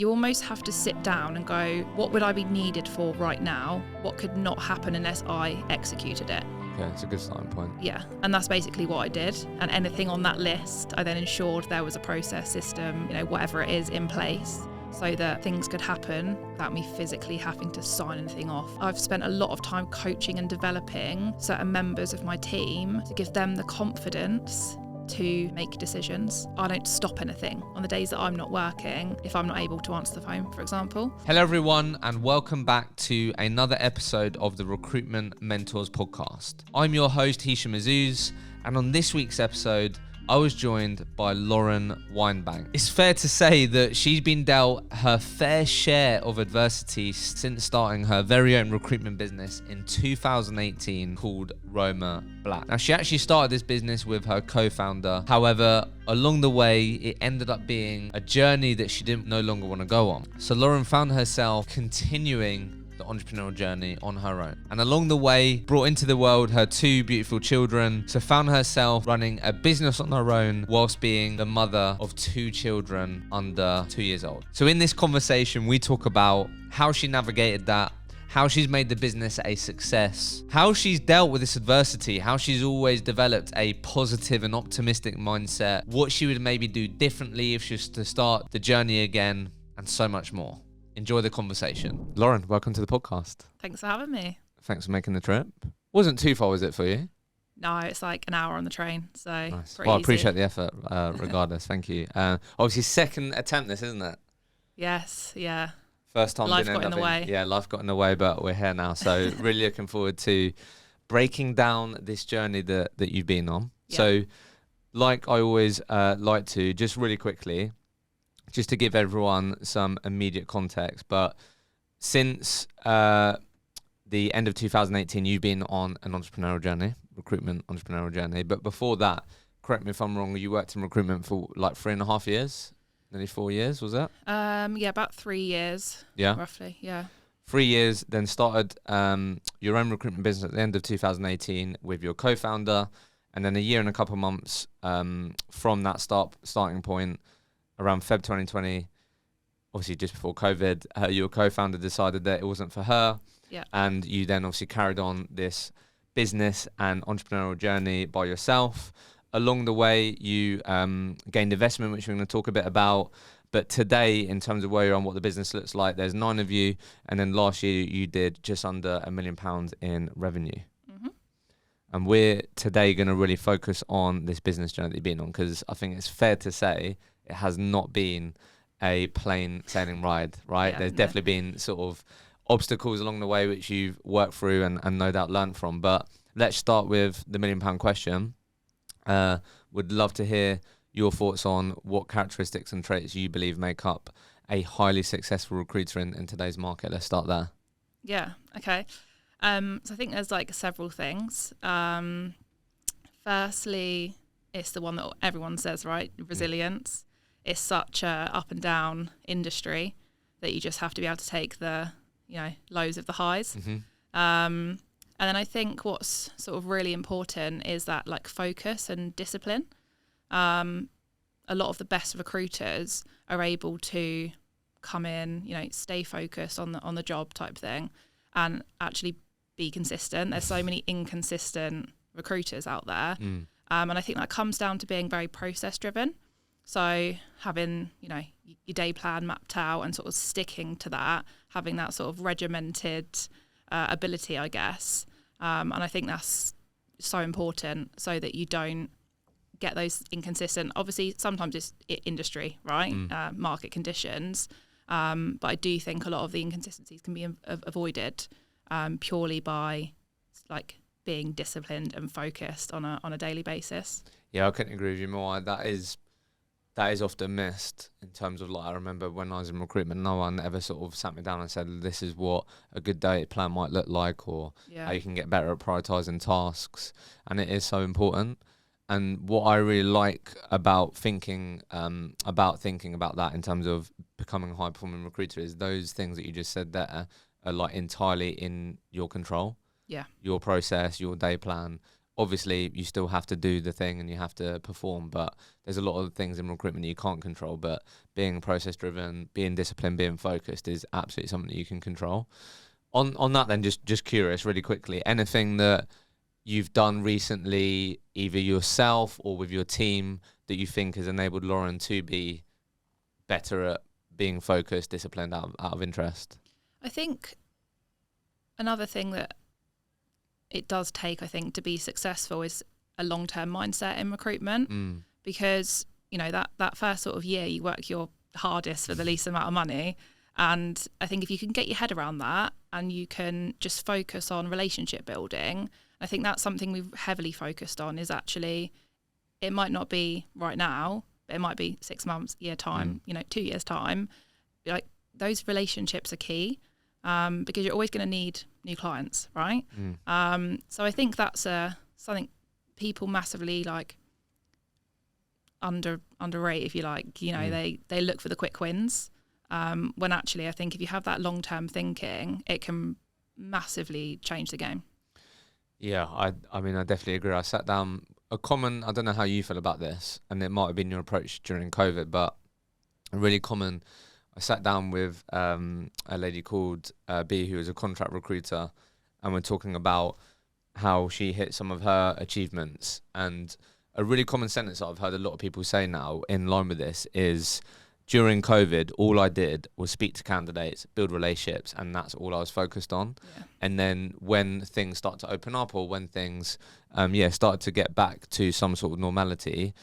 you almost have to sit down and go, what would I be needed for right now? What could not happen unless I executed it? Okay, it's a good starting point. Yeah, and that's basically what I did. And anything on that list, I then ensured there was a process, system, whatever it is in place, so that things could happen without me physically having to sign anything off. I've spent a lot of time coaching and developing certain members of my team to give them the confidence to make decisions. I don't stop anything on the days that I'm not working if I'm not able to answer the phone, for example. Hello everyone, and welcome back to another episode of the Recruitment Mentors podcast. I'm your host Hisham Azuz, and on this week's episode I was joined by Lauren Windebank. It's fair to say that she's been dealt her fair share of adversity since starting her very own recruitment business in 2018 called Roma Black. Now, she actually started this business with her co-founder. However, along the way, it ended up being a journey that she didn't no longer want to go on. So Lauren found herself continuing the entrepreneurial journey on her own, and along the way brought into the world her two beautiful children, so found herself running a business on her own whilst being the mother of two children under 2 years old. So in this conversation we talk about how she navigated that, how she's made the business a success, how she's dealt with this adversity, how she's always developed a positive and optimistic mindset, what she would maybe do differently if she was to start the journey again, and so much more. Enjoy the conversation. Lauren, welcome to the podcast. Thanks for having me. Thanks for making the trip. Wasn't too far, was it, for you? No, it's like an hour on the train, so nice. pretty Well, I easy. appreciate the effort regardless. Thank you. Obviously, second attempt this, isn't it? Yes, yeah. First time Life didn't got end in the way. Yeah, life got in the way, but we're here now. So really looking forward to breaking down this journey that you've been on. Yeah. So like I always like to, just really quickly, just to give everyone some immediate context, but since the end of 2018, you've been on an entrepreneurial journey, recruitment entrepreneurial journey. But before that, correct me if I'm wrong, you worked in recruitment for like 3.5 years, nearly 4 years, was that? Yeah, about 3 years. Yeah. Roughly, yeah. 3 years, then started your own recruitment business at the end of 2018 with your co-founder, and then a year and a couple of months from that starting point, around Feb 2020, obviously just before COVID, your co-founder decided that it wasn't for her. Yeah. And you then obviously carried on this business and entrepreneurial journey by yourself. Along the way, you gained investment, which we're going to talk a bit about. But today, in terms of where you're on, what the business looks like, there's 9 of you. And then last year, you did just under £1 million in revenue. Mm-hmm. And we're today going to really focus on this business journey that you've been on, because I think it's fair to say it has not been a plain sailing ride, right? Yeah, There's no. definitely been sort of obstacles along the way which you've worked through and no doubt learned from. But let's start with the £1 million question. Would love to hear your thoughts on what characteristics and traits you believe make up a highly successful recruiter in today's market. Let's start there. Yeah, okay. So I think there's like several things. Firstly, it's the one that everyone says, right? Resilience. It's such a up and down industry that you just have to be able to take the, lows of the highs. Mm-hmm. And then I think what's sort of really important is that like focus and discipline. A lot of the best recruiters are able to come in, stay focused on the job type thing and actually be consistent. There's so many inconsistent recruiters out there. And I think that comes down to being very process driven. So having, your day plan mapped out and sort of sticking to that, having that sort of regimented ability, I guess. And I think that's so important so that you don't get those inconsistent. Obviously, sometimes it's industry, right? Market conditions. But I do think a lot of the inconsistencies can be avoided purely by like being disciplined and focused on a daily basis. Yeah, I couldn't agree with you more. That is often missed in terms of, like, I remember when I was in recruitment, no one ever sort of sat me down and said, this is what a good day plan might look like, or how you can get better at prioritising tasks. And it is so important. And what I really like about thinking about that in terms of becoming a high performing recruiter is those things that you just said there are like entirely in your control. Yeah. Your process, your day plan. obviously you still have to do the thing and you have to perform, but there's a lot of things in recruitment that you can't control. But being process driven, being disciplined, being focused is absolutely something that you can control. On that then, just curious really quickly, anything that you've done recently, either yourself or with your team, that you think has enabled Lauren to be better at being focused, disciplined, out of interest? I think another thing that it does take, I think, to be successful is a long-term mindset in recruitment, because, you know, that first sort of year you work your hardest for the least amount of money. And I think if you can get your head around that and you can just focus on relationship building, I think that's something we've heavily focused on. Is actually, it might not be right now, but it might be 6 months, year time, 2 years time. Like, those relationships are key, because you're always going to need new clients, right? So I think that's something people massively like underrate, if you like. You know, they look for the quick wins, when actually I think if you have that long-term thinking, it can massively change the game. Yeah, I mean, I definitely agree. I sat down, I don't know how you feel about this, and it might have been your approach during COVID, but a really common, I sat down with a lady called B, who is a contract recruiter, and we're talking about how she hit some of her achievements. And a really common sentence that I've heard a lot of people say now in line with this is, during COVID, all I did was speak to candidates, build relationships, and that's all I was focused on. Yeah. And then when things start to open up, or when things started to get back to some sort of normality,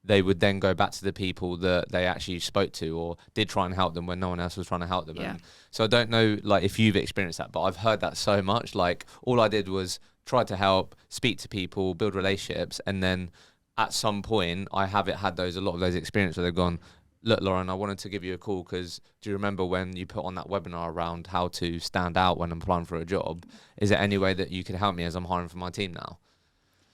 they would then go back to the people that they actually spoke to or did try and help them when no one else was trying to help them. Yeah. And so I don't know, like, if you've experienced that, but I've heard that so much. Like, all I did was try to help, speak to people, build relationships, and then at some point I have had a lot of those experiences where they've gone, look, Lauren, I wanted to give you a call because do you remember when you put on that webinar around how to stand out when applying for a job? Is there any way that you could help me as I'm hiring for my team now?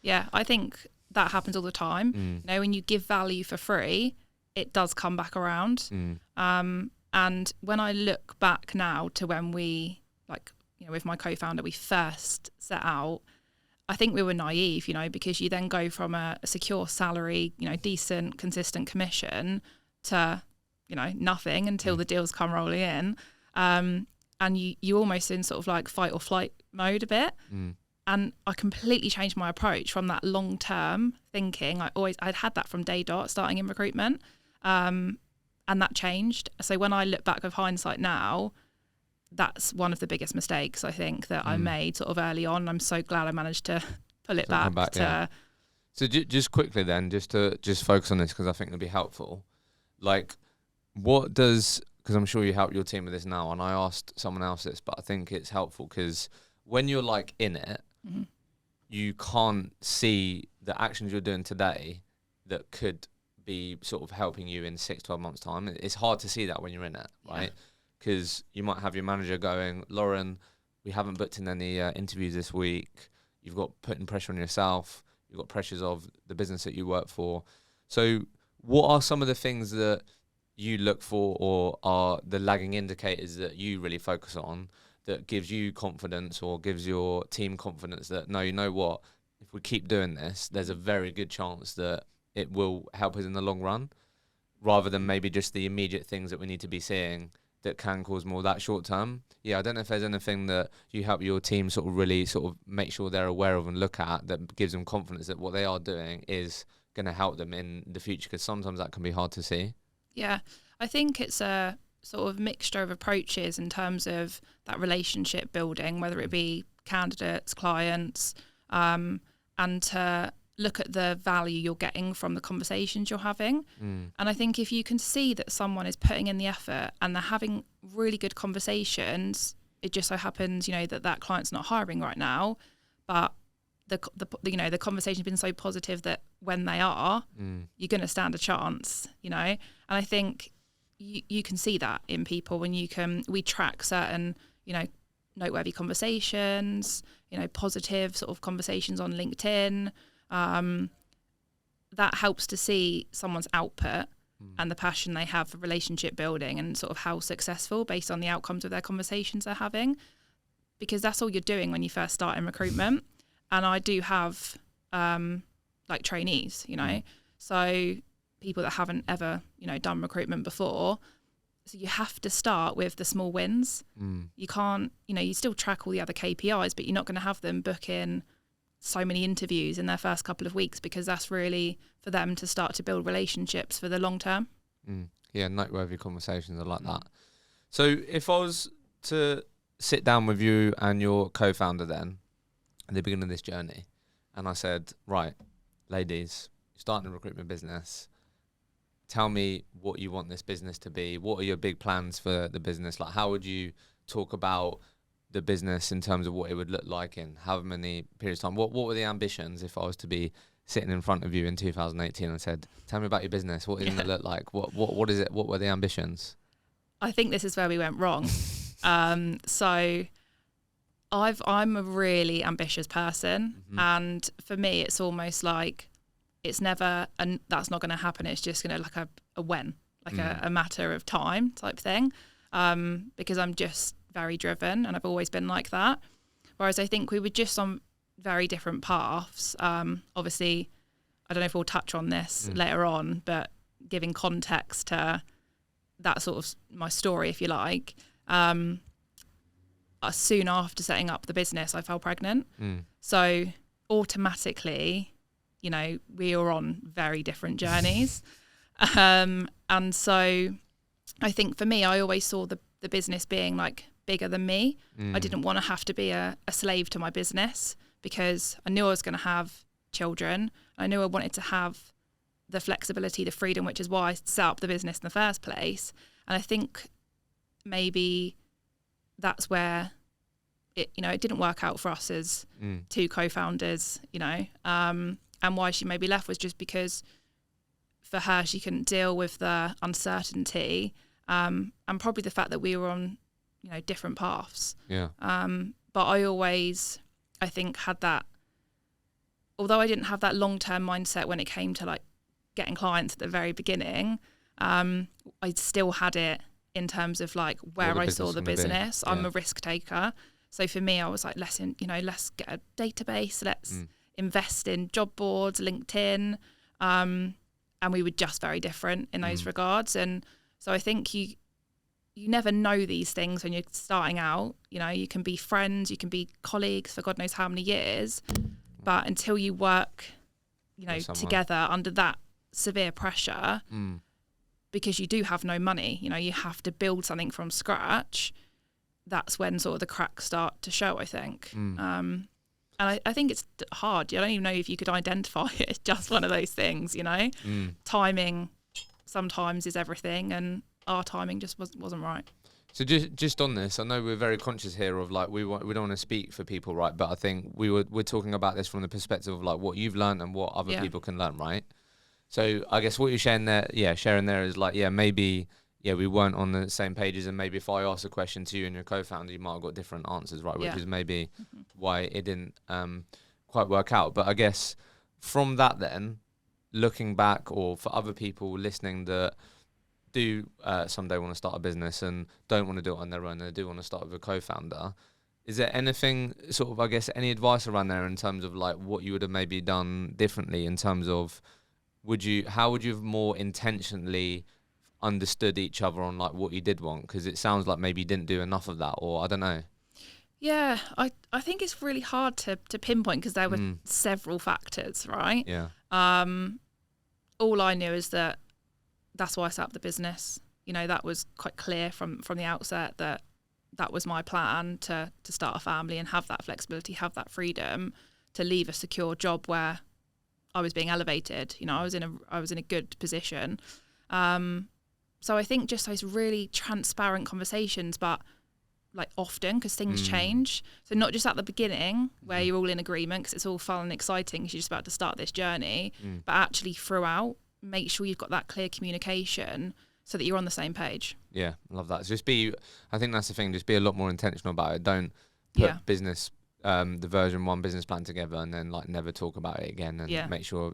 Yeah, I think that happens all the time. You know, when you give value for free, it does come back around. And when I look back now to when we, like, you know, with my co-founder, we first set out, I think we were naive, you know, because you then go from a secure salary, you know, decent, consistent commission to, you know, nothing until the deals come rolling in. And you almost in sort of like fight or flight mode a bit. And I completely changed my approach from that long-term thinking. I'd had that from day dot starting in recruitment. And that changed. So when I look back with hindsight now, that's one of the biggest mistakes I think that I made sort of early on. I'm so glad I managed to pull it back. Yeah. So just quickly then, just to focus on this, because I think it'll be helpful. Like, because I'm sure you help your team with this now, and I asked someone else this, but I think it's helpful because when you're like in it, you can't see the actions you're doing today that could be sort of helping you in 6-12 months time. It's hard to see that when you're in it, right? Because you might have your manager going, Lauren, we haven't booked in any interviews this week. You've got putting pressure on yourself. You've got pressures of the business that you work for. So what are some of the things that you look for, or are the lagging indicators that you really focus on, that gives you confidence or gives your team confidence that, no, you know what, if we keep doing this, there's a very good chance that it will help us in the long run, rather than maybe just the immediate things that we need to be seeing that can cause more of that short term? Yeah, I don't know if there's anything that you help your team sort of really sort of make sure they're aware of and look at that gives them confidence that what they are doing is going to help them in the future, because sometimes that can be hard to see. Yeah, I think it's a sort of mixture of approaches in terms of that relationship building, whether it be candidates, clients, and to look at the value you're getting from the conversations you're having. And I think if you can see that someone is putting in the effort and they're having really good conversations, it just so happens, you know, that client's not hiring right now, but the conversation's been so positive that when they are, you're going to stand a chance, you know. And I think you can see that in people when we track certain, you know, noteworthy conversations, you know, positive sort of conversations on LinkedIn. That helps to see someone's output and the passion they have for relationship building and sort of how successful based on the outcomes of their conversations they're having, because that's all you're doing when you first start in recruitment. And I do have like trainees, so people that haven't ever, done recruitment before. So you have to start with the small wins. You can't, you still track all the other KPIs, but you're not going to have them book in so many interviews in their first couple of weeks, because that's really for them to start to build relationships for the long term. Yeah, noteworthy conversations are like that. So if I was to sit down with you and your co-founder then at the beginning of this journey, and I said, right, ladies, you're starting a recruitment business. Tell me what you want this business to be. What are your big plans for the business? Like, how would you talk about the business in terms of what it would look like in how many periods of time? What were the ambitions if I was to be sitting in front of you in 2018 and said, tell me about your business. What is it going to look like? What is it? What were the ambitions? I think this is where we went wrong. So I'm a really ambitious person. And for me, it's almost like, it's never, and that's not going to happen. It's just going to like a when, like a matter of time type thing, because I'm just very driven and I've always been like that. Whereas I think we were just on very different paths. Obviously, I don't know if we'll touch on this later on, but giving context to that sort of my story, if you like, soon after setting up the business, I fell pregnant. So automatically, we were on very different journeys. And so I think for me, I always saw the business being like bigger than me. I didn't want to have to be a slave to my business, because I knew I was going to have children. I knew I wanted to have the flexibility, the freedom, which is why I set up the business in the first place. And I think maybe that's where it didn't work out for us as two co-founders, and why she maybe left was just because for her, she couldn't deal with the uncertainty, and probably the fact that we were on, different paths. Yeah. But I think had that, although I didn't have that long-term mindset when it came to like getting clients at the very beginning, I still had it in terms of like where I saw the business. I'm a risk taker. So for me, I was like, let's get a database, let's invest in job boards, LinkedIn, and we were just very different in those regards. And so I think you never know these things when you're starting out. You can be friends, you can be colleagues for God knows how many years, but until you work, together under that severe pressure, because you do have no money, you have to build something from scratch. That's when sort of the cracks start to show, I think. And I think it's hard. I don't even know if you could identify it. It's just one of those things, Timing sometimes is everything, and our timing just wasn't right. So just on this, I know we're very conscious here of like we don't want to speak for people, right? But I think we're talking about this from the perspective of like what you've learned and what other people can learn, right? So I guess what you're sharing there is like, maybe we weren't on the same pages, and maybe if I ask a question to you and your co-founder, you might have got different answers, right? Which is maybe why it didn't quite work out. But I guess from that then, looking back, or for other people listening that do someday want to start a business and don't want to do it on their own, they do want to start with a co-founder, is there anything sort of, I guess, any advice around there in terms of like what you would have maybe done differently in terms of how would you have more intentionally understood each other on like what you did want? Because it sounds like maybe you didn't do enough of that, or I don't know. Yeah, I think it's really hard to pinpoint, because there were several factors, right? Yeah. All I knew is that's why I set up the business. That was quite clear from the outset, that was my plan, to start a family and have that flexibility, have that freedom to leave a secure job where I was being elevated. I was in a good position. So I think just those really transparent conversations, but like often, because things change. So not just at the beginning where you're all in agreement because it's all fun and exciting because you're just about to start this journey, but actually throughout, make sure you've got that clear communication so that you're on the same page. Yeah, I love that. I think that's the thing, just be a lot more intentional about it. Don't put business, the version 1 business plan together and then like never talk about it again, and make sure,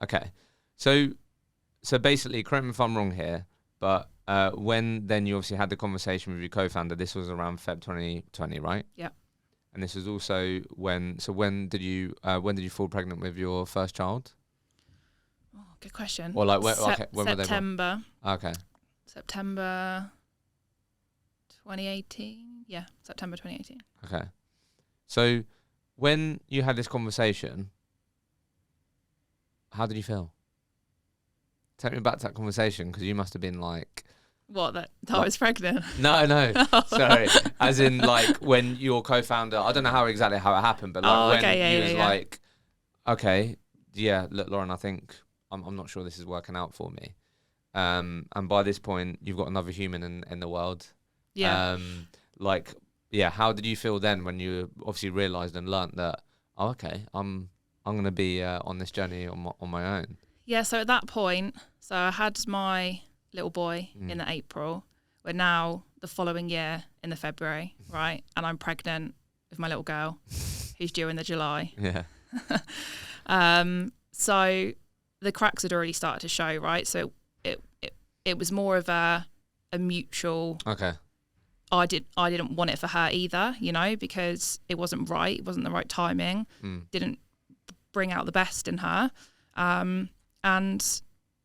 Okay. So basically, correct me if I'm wrong here, but when then you obviously had the conversation with your co-founder, this was around Feb 2020, right? Yeah. And this was also when did you fall pregnant with your first child? Oh, good question. Or like when were they born? September. Okay. September 2018. Yeah, September 2018. Okay. So when you had this conversation, how did you feel? Take me back to that conversation, because you must have been like... What, that I was pregnant? No, sorry. As in, like, when your co-founder... I don't know how it happened, but like you was like, okay, yeah, look, Lauren, I think I'm not sure this is working out for me. And by this point, you've got another human in the world. Yeah. How did you feel then when you obviously realised and learnt that, oh, okay, I'm going to be on this journey on my own? Yeah, so at that point, so I had my little boy in the April. We're now the following year in the February, right? And I'm pregnant with my little girl who's due in the July. Yeah. So the cracks had already started to show, right? So it was more of a mutual... Okay. I didn't want it for her either, because it wasn't right. It wasn't the right timing. Didn't bring out the best in her. And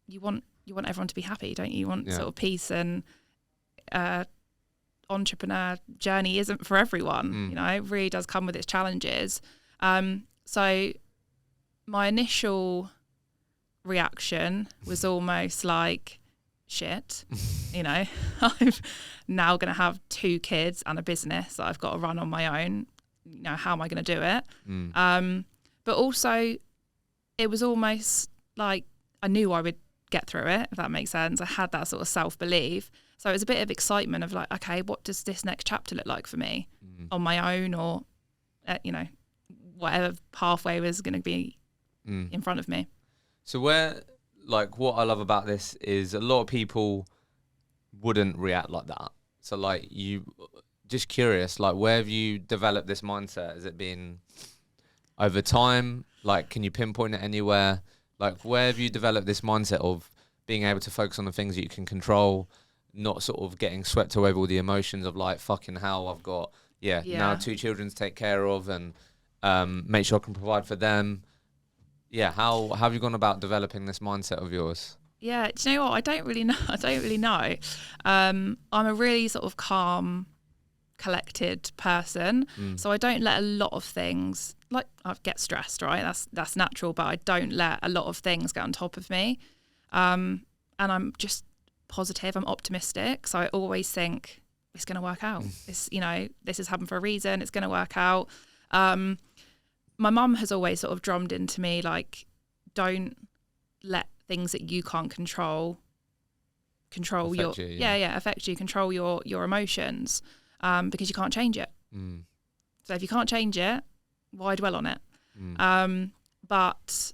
you want everyone to be happy, don't you? You want sort of peace, and entrepreneur journey isn't for everyone. It really does come with its challenges. So my initial reaction was almost like, shit, I'm now going to have 2 kids and a business that I've got to run on my own. How am I going to do it? But also it was almost like I knew I would get through it, if that makes sense. I had that sort of self-belief. So it was a bit of excitement of like, okay, what does this next chapter look like for me on my own, or, whatever pathway was going to be in front of me. So what I love about this is a lot of people wouldn't react like that. So like, just curious, like, where have you developed this mindset? Has it been over time? Like, can you pinpoint it anywhere? Like, where have you developed this mindset of being able to focus on the things that you can control, not sort of getting swept away with all the emotions of like, fucking hell, I've got, now 2 children to take care of, and make sure I can provide for them. Yeah, how have you gone about developing this mindset of yours? Yeah, do you know what? I don't really know. I'm a really sort of calm, collected person, so I don't let a lot of things, like, I get stressed, right? That's natural, but I don't let a lot of things get on top of me. And I'm just positive. I'm optimistic, so I always think it's going to work out. This has happened for a reason. It's going to work out. My mum has always sort of drummed into me, like, don't let things that you can't control affect you, control your emotions, because you can't change it. So if you can't change it, why dwell on it? But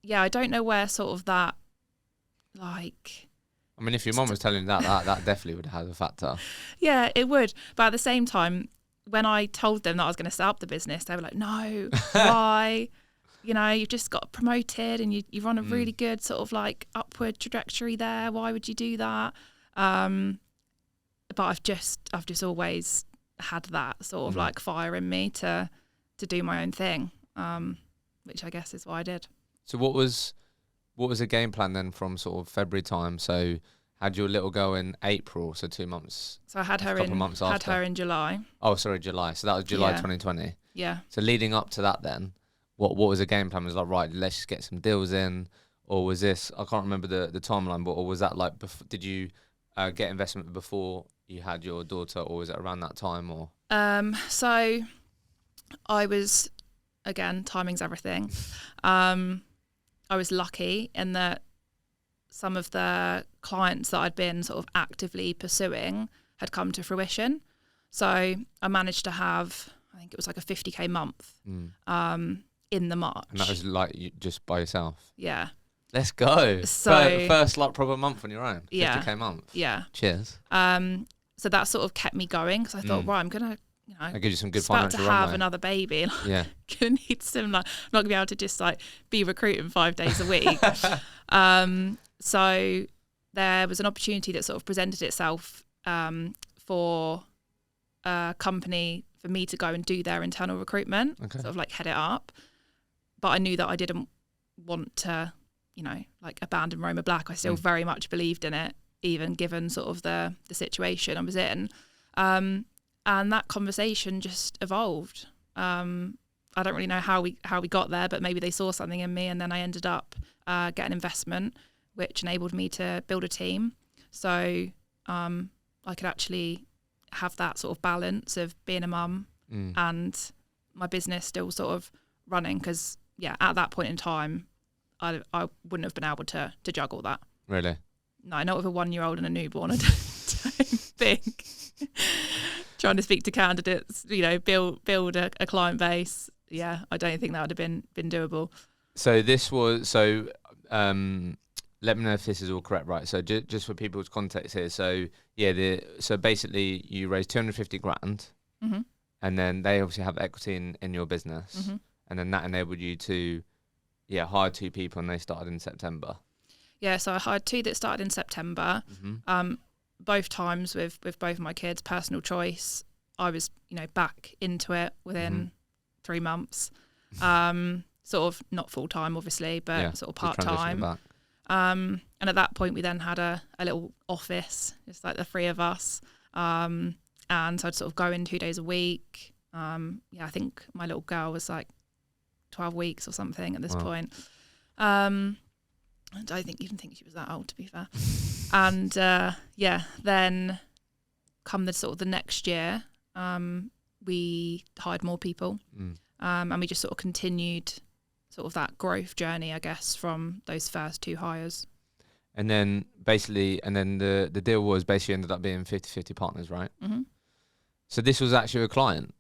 yeah, I don't know where sort of that, like... I mean, if your mum was telling you that definitely would have a factor. Yeah, it would. But at the same time, when I told them that I was going to set up the business, they were like, no, why? You've just got promoted and you're on a really good sort of like upward trajectory there. Why would you do that? But I've just always had that sort of like fire in me to do my own thing, which I guess is what I did. So what was the game plan then from sort of February time? So had your little girl in April, so 2 months. So I had her in July. Oh, sorry, July. So that was July 2020. Yeah. So leading up to that then, what was the game plan? Was like, right, let's just get some deals in, or was this, I can't remember the timeline, but or was that like, did you get investment before you had your daughter, or was it around that time? Or so I was, again, timing's everything. I was lucky in that some of the clients that I'd been sort of actively pursuing had come to fruition. So I managed to have, I think it was like a 50k month in the March. And that was like just by yourself? Yeah. Let's go. So first like proper month on your own, 50k month. Yeah. Cheers. So that sort of kept me going, because I thought, right, I'm going to, I give you some good financial runway. About to have another baby. And I'm gonna need some, like, I'm not gonna be able to just like be recruiting 5 days a week. So there was an opportunity that sort of presented itself for a company for for me to go and do their internal recruitment, Okay. sort of like head it up. But I knew that I didn't want to, like abandon Roma Black. I still very much believed in it, even given sort of the situation I was in. And that conversation just evolved. I don't really know how we got there, but maybe they saw something in me, and then I ended up getting investment, which enabled me to build a team. So I could actually have that sort of balance of being a mum and my business still sort of running. Because at that point in time, I wouldn't have been able to juggle that. Really? No, not with a 1-year-old and a newborn. I don't think. Trying to speak to candidates, build a client base. Yeah, I don't think that would have been doable. So let me know if this is all correct, right? So just for people's context here. So so basically you raised 250 grand, and then they obviously have equity in your business, and then that enabled you to hire 2 people, and they started in September. Yeah, so I hired 2 that started in September. Both times with both my kids, personal choice. I was back into it within 3 months. Sort of not full time, obviously, but sort of part time. And at that point, we then had a little office, just like the 3 of us. And so I'd sort of go in 2 days a week. I think my little girl was like 12 weeks or something at this point. I don't even think she was that old, to be fair. And then come the next year, we hired more people, and we just sort of continued sort of that growth journey, I guess, from those first 2 hires. And then the deal was basically ended up being 50-50 partners, right? So this was actually a client?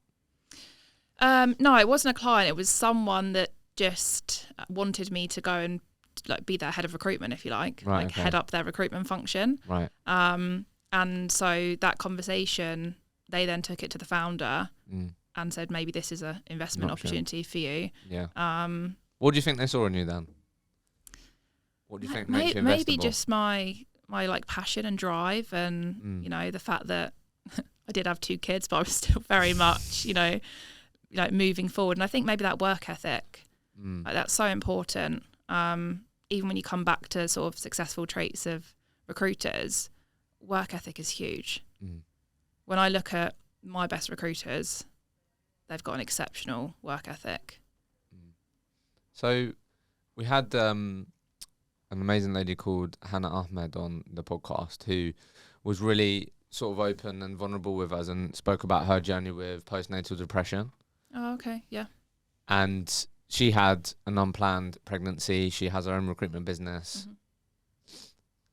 No, it wasn't a client. It was someone that just wanted me to go and like be their head of recruitment, if you like, head up their recruitment function. Right. And so that conversation, they then took it to the founder and said, maybe this is an investment opportunity for you. Yeah. What do you think they saw in you then? What do you think makes you investable? Maybe just my like passion and drive, and the fact that I did have 2 kids, but I was still very much like moving forward. And I think maybe that work ethic, like that's so important. Even when you come back to sort of successful traits of recruiters, work ethic is huge. When I look at my best recruiters, they've got an exceptional work ethic. So we had an amazing lady called Hannah Ahmed on the podcast, who was really sort of open and vulnerable with us and spoke about her journey with postnatal depression. Oh, okay. Yeah. And she had an unplanned pregnancy. She has her own recruitment business.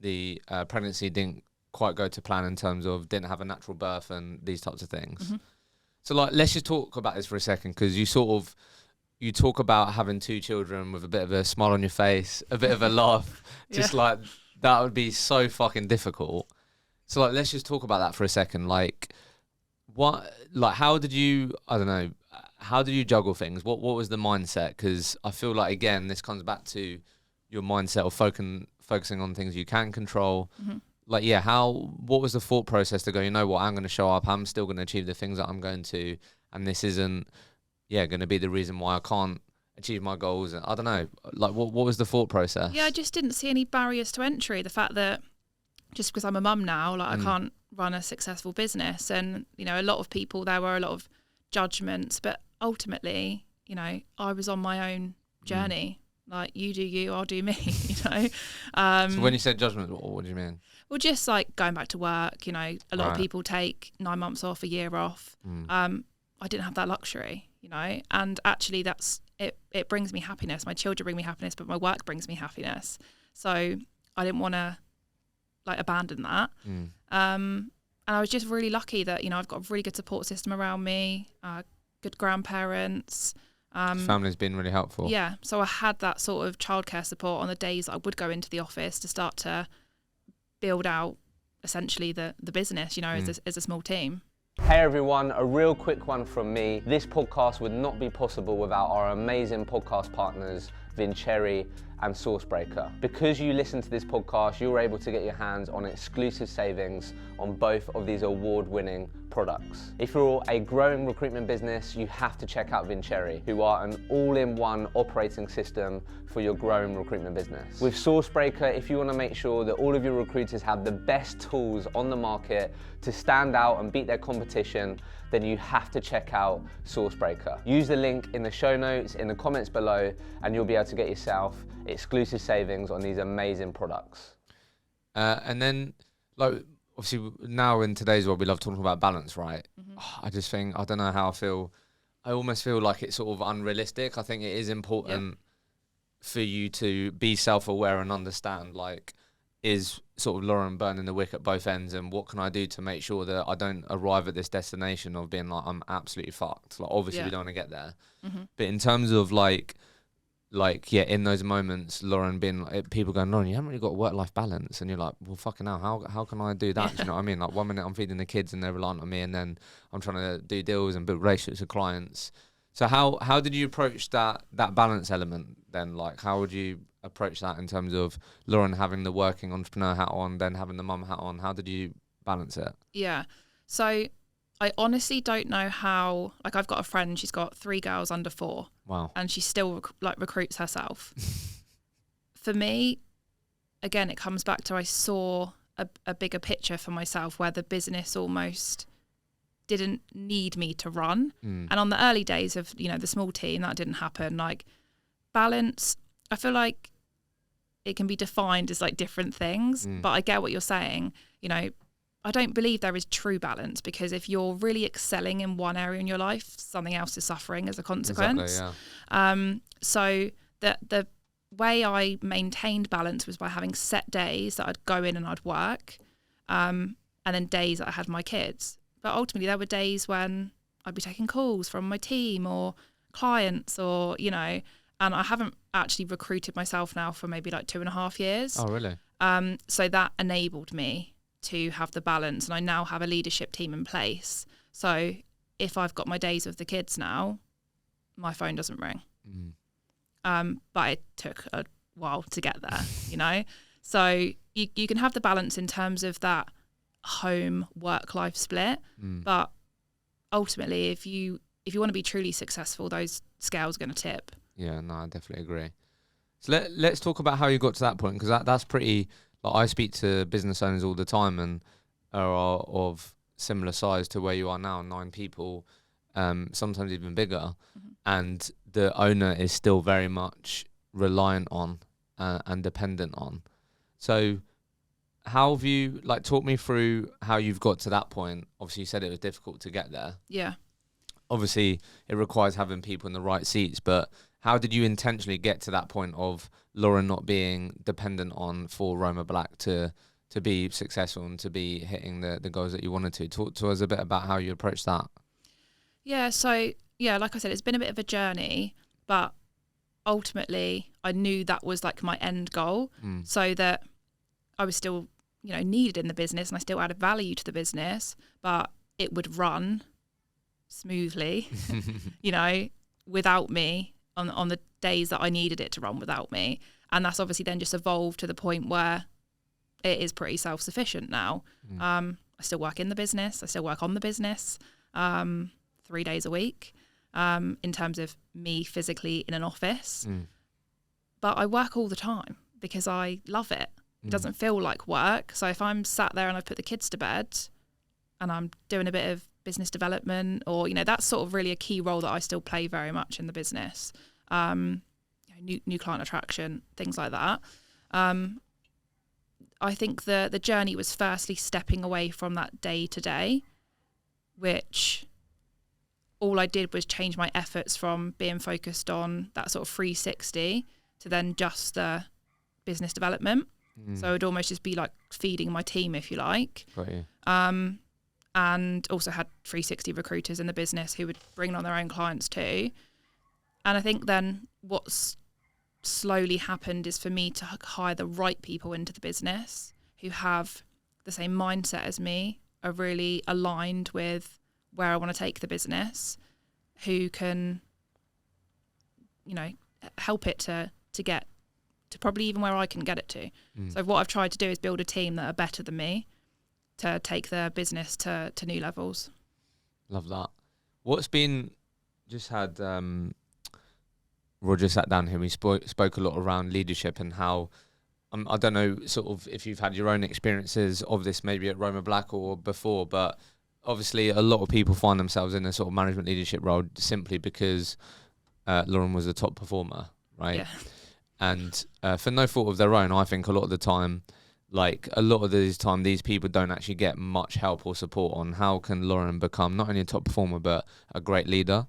The pregnancy didn't quite go to plan in terms of didn't have a natural birth and these types of things. So like, let's just talk about this for a second, because you talk about having 2 children with a bit of a smile on your face, a bit of a laugh, just like that would be so fucking difficult. So like, let's just talk about that for a second. Like, how did you juggle things? What was the mindset? Because I feel like, again, this comes back to your mindset of focusing on things you can control. Like, what was the thought process to go, you know what, I'm going to show up, I'm still going to achieve the things that I'm going to, and this isn't, going to be the reason why I can't achieve my goals. I don't know, like, what was the thought process? Yeah, I just didn't see any barriers to entry. The fact that just because I'm a mum now, like I can't run a successful business, and, a lot of people, there were a lot of judgments, but ultimately, I was on my own journey. Like, you do you, I'll do me, So when you said judgment, what do you mean? Well, just like going back to work, a lot of people take 9 months off, a year off. I didn't have that luxury, and actually that's it. It brings me happiness. My children bring me happiness, but my work brings me happiness. So I didn't want to like abandon that. And I was just really lucky that, I've got a really good support system around me, good grandparents. Family's been really helpful. Yeah. So I had that sort of childcare support on the days I would go into the office to start to build out essentially the business, as a small team. Hey everyone, a real quick one from me. This podcast would not be possible without our amazing podcast partners, Vincherry and Sourcebreaker. Because you listen to this podcast, you're able to get your hands on exclusive savings on both of these award-winning products. If you're a growing recruitment business, you have to check out Vincherry, who are an all-in-one operating system for your growing recruitment business. With Sourcebreaker, if you want to make sure that all of your recruiters have the best tools on the market to stand out and beat their competition, then you have to check out Sourcebreaker. Use the link in the show notes, in the comments below, and you'll be able to get yourself exclusive savings on these amazing products. And then, like, obviously now in today's world, we love talking about balance, right? I just think, I don't know how I feel. I almost feel like it's sort of unrealistic. I think it is important for you to be self-aware and understand, like, is sort of Lauren burning the wick at both ends, and what can I do to make sure that I don't arrive at this destination of being like, I'm absolutely fucked. Like, obviously we don't want to get there. But in terms of like, in those moments, Lauren being like, people going, Lauren, you haven't really got a work-life balance. And you're like, well, fucking hell, how can I do that? Do you know what I mean? Like, 1 minute I'm feeding the kids and they're reliant on me, and then I'm trying to do deals and build relationships with clients. So how did you approach that balance element then? Like, how would you approach that in terms of Lauren having the working entrepreneur hat on, then having the mum hat on? How did you balance it? Yeah. So I honestly don't know how. Like, I've got a friend, she's got 3 girls under 4. Wow. And she still recruits herself. For me, again, it comes back to I saw a bigger picture for myself where the business almost didn't need me to run. And on the early days of, the small team, that didn't happen. Like, balance, I feel like it can be defined as like different things, but I get what you're saying. I don't believe there is true balance, because if you're really excelling in one area in your life, something else is suffering as a consequence. Exactly, yeah. So the way I maintained balance was by having set days that I'd go in and I'd work, and then days that I had my kids. But ultimately there were days when I'd be taking calls from my team or clients or, and I haven't actually recruited myself now for maybe like 2.5 years. Oh, really? So that enabled me to have the balance, and I now have a leadership team in place. So if I've got my days with the kids now, my phone doesn't ring. But it took a while to get there, So you can have the balance in terms of that home work life split, but ultimately if you want to be truly successful, those scales are going to tip. Yeah, no, I definitely agree. So let's talk about how you got to that point, because that's pretty. Like, I speak to business owners all the time and are of similar size to where you are now, 9 people, sometimes even bigger, and the owner is still very much reliant on and dependent on. So how have you, talk me through how you've got to that point? Obviously you said it was difficult to get there. Yeah. Obviously it requires having people in the right seats, but how did you intentionally get to that point of Lauren not being dependent on for Roma Black to be successful and to be hitting the goals that you wanted to? Talk to us a bit about how you approached that. Yeah, so, like I said, it's been a bit of a journey, but ultimately I knew that was like my end goal, so that I was still, needed in the business and I still added value to the business, but it would run smoothly, without me on the days that I needed it to run without me. And that's obviously then just evolved to the point where it is pretty self-sufficient now. I still work in the business. I still work on the business 3 days a week in terms of me physically in an office. But I work all the time because I love it. It doesn't feel like work. So if I'm sat there and I've put the kids to bed and I'm doing a bit of business development, or that's sort of really a key role that I still play very much in the business, new client attraction, things like that. I think the journey was firstly stepping away from that day to day, which all I did was change my efforts from being focused on that sort of 360 to then just the business development. So it would almost just be like feeding my team, if you like. Got you. And also had 360 recruiters in the business who would bring on their own clients too. And I think then what's slowly happened is for me to hire the right people into the business who have the same mindset as me, are really aligned with where I want to take the business, who can, help it to to get to probably even where I can get it to. So what I've tried to do is build a team that are better than me to take the business to new levels. Love that. What's been, just had Roger sat down here, we spoke a lot around leadership and how, I don't know sort of if you've had your own experiences of this maybe at Roma Black or before, but obviously a lot of people find themselves in a sort of management leadership role simply because Lauren was a top performer, right? Yeah. And for no fault of their own, I think a lot of the time, these people don't actually get much help or support on how can Lauren become not only a top performer but a great leader.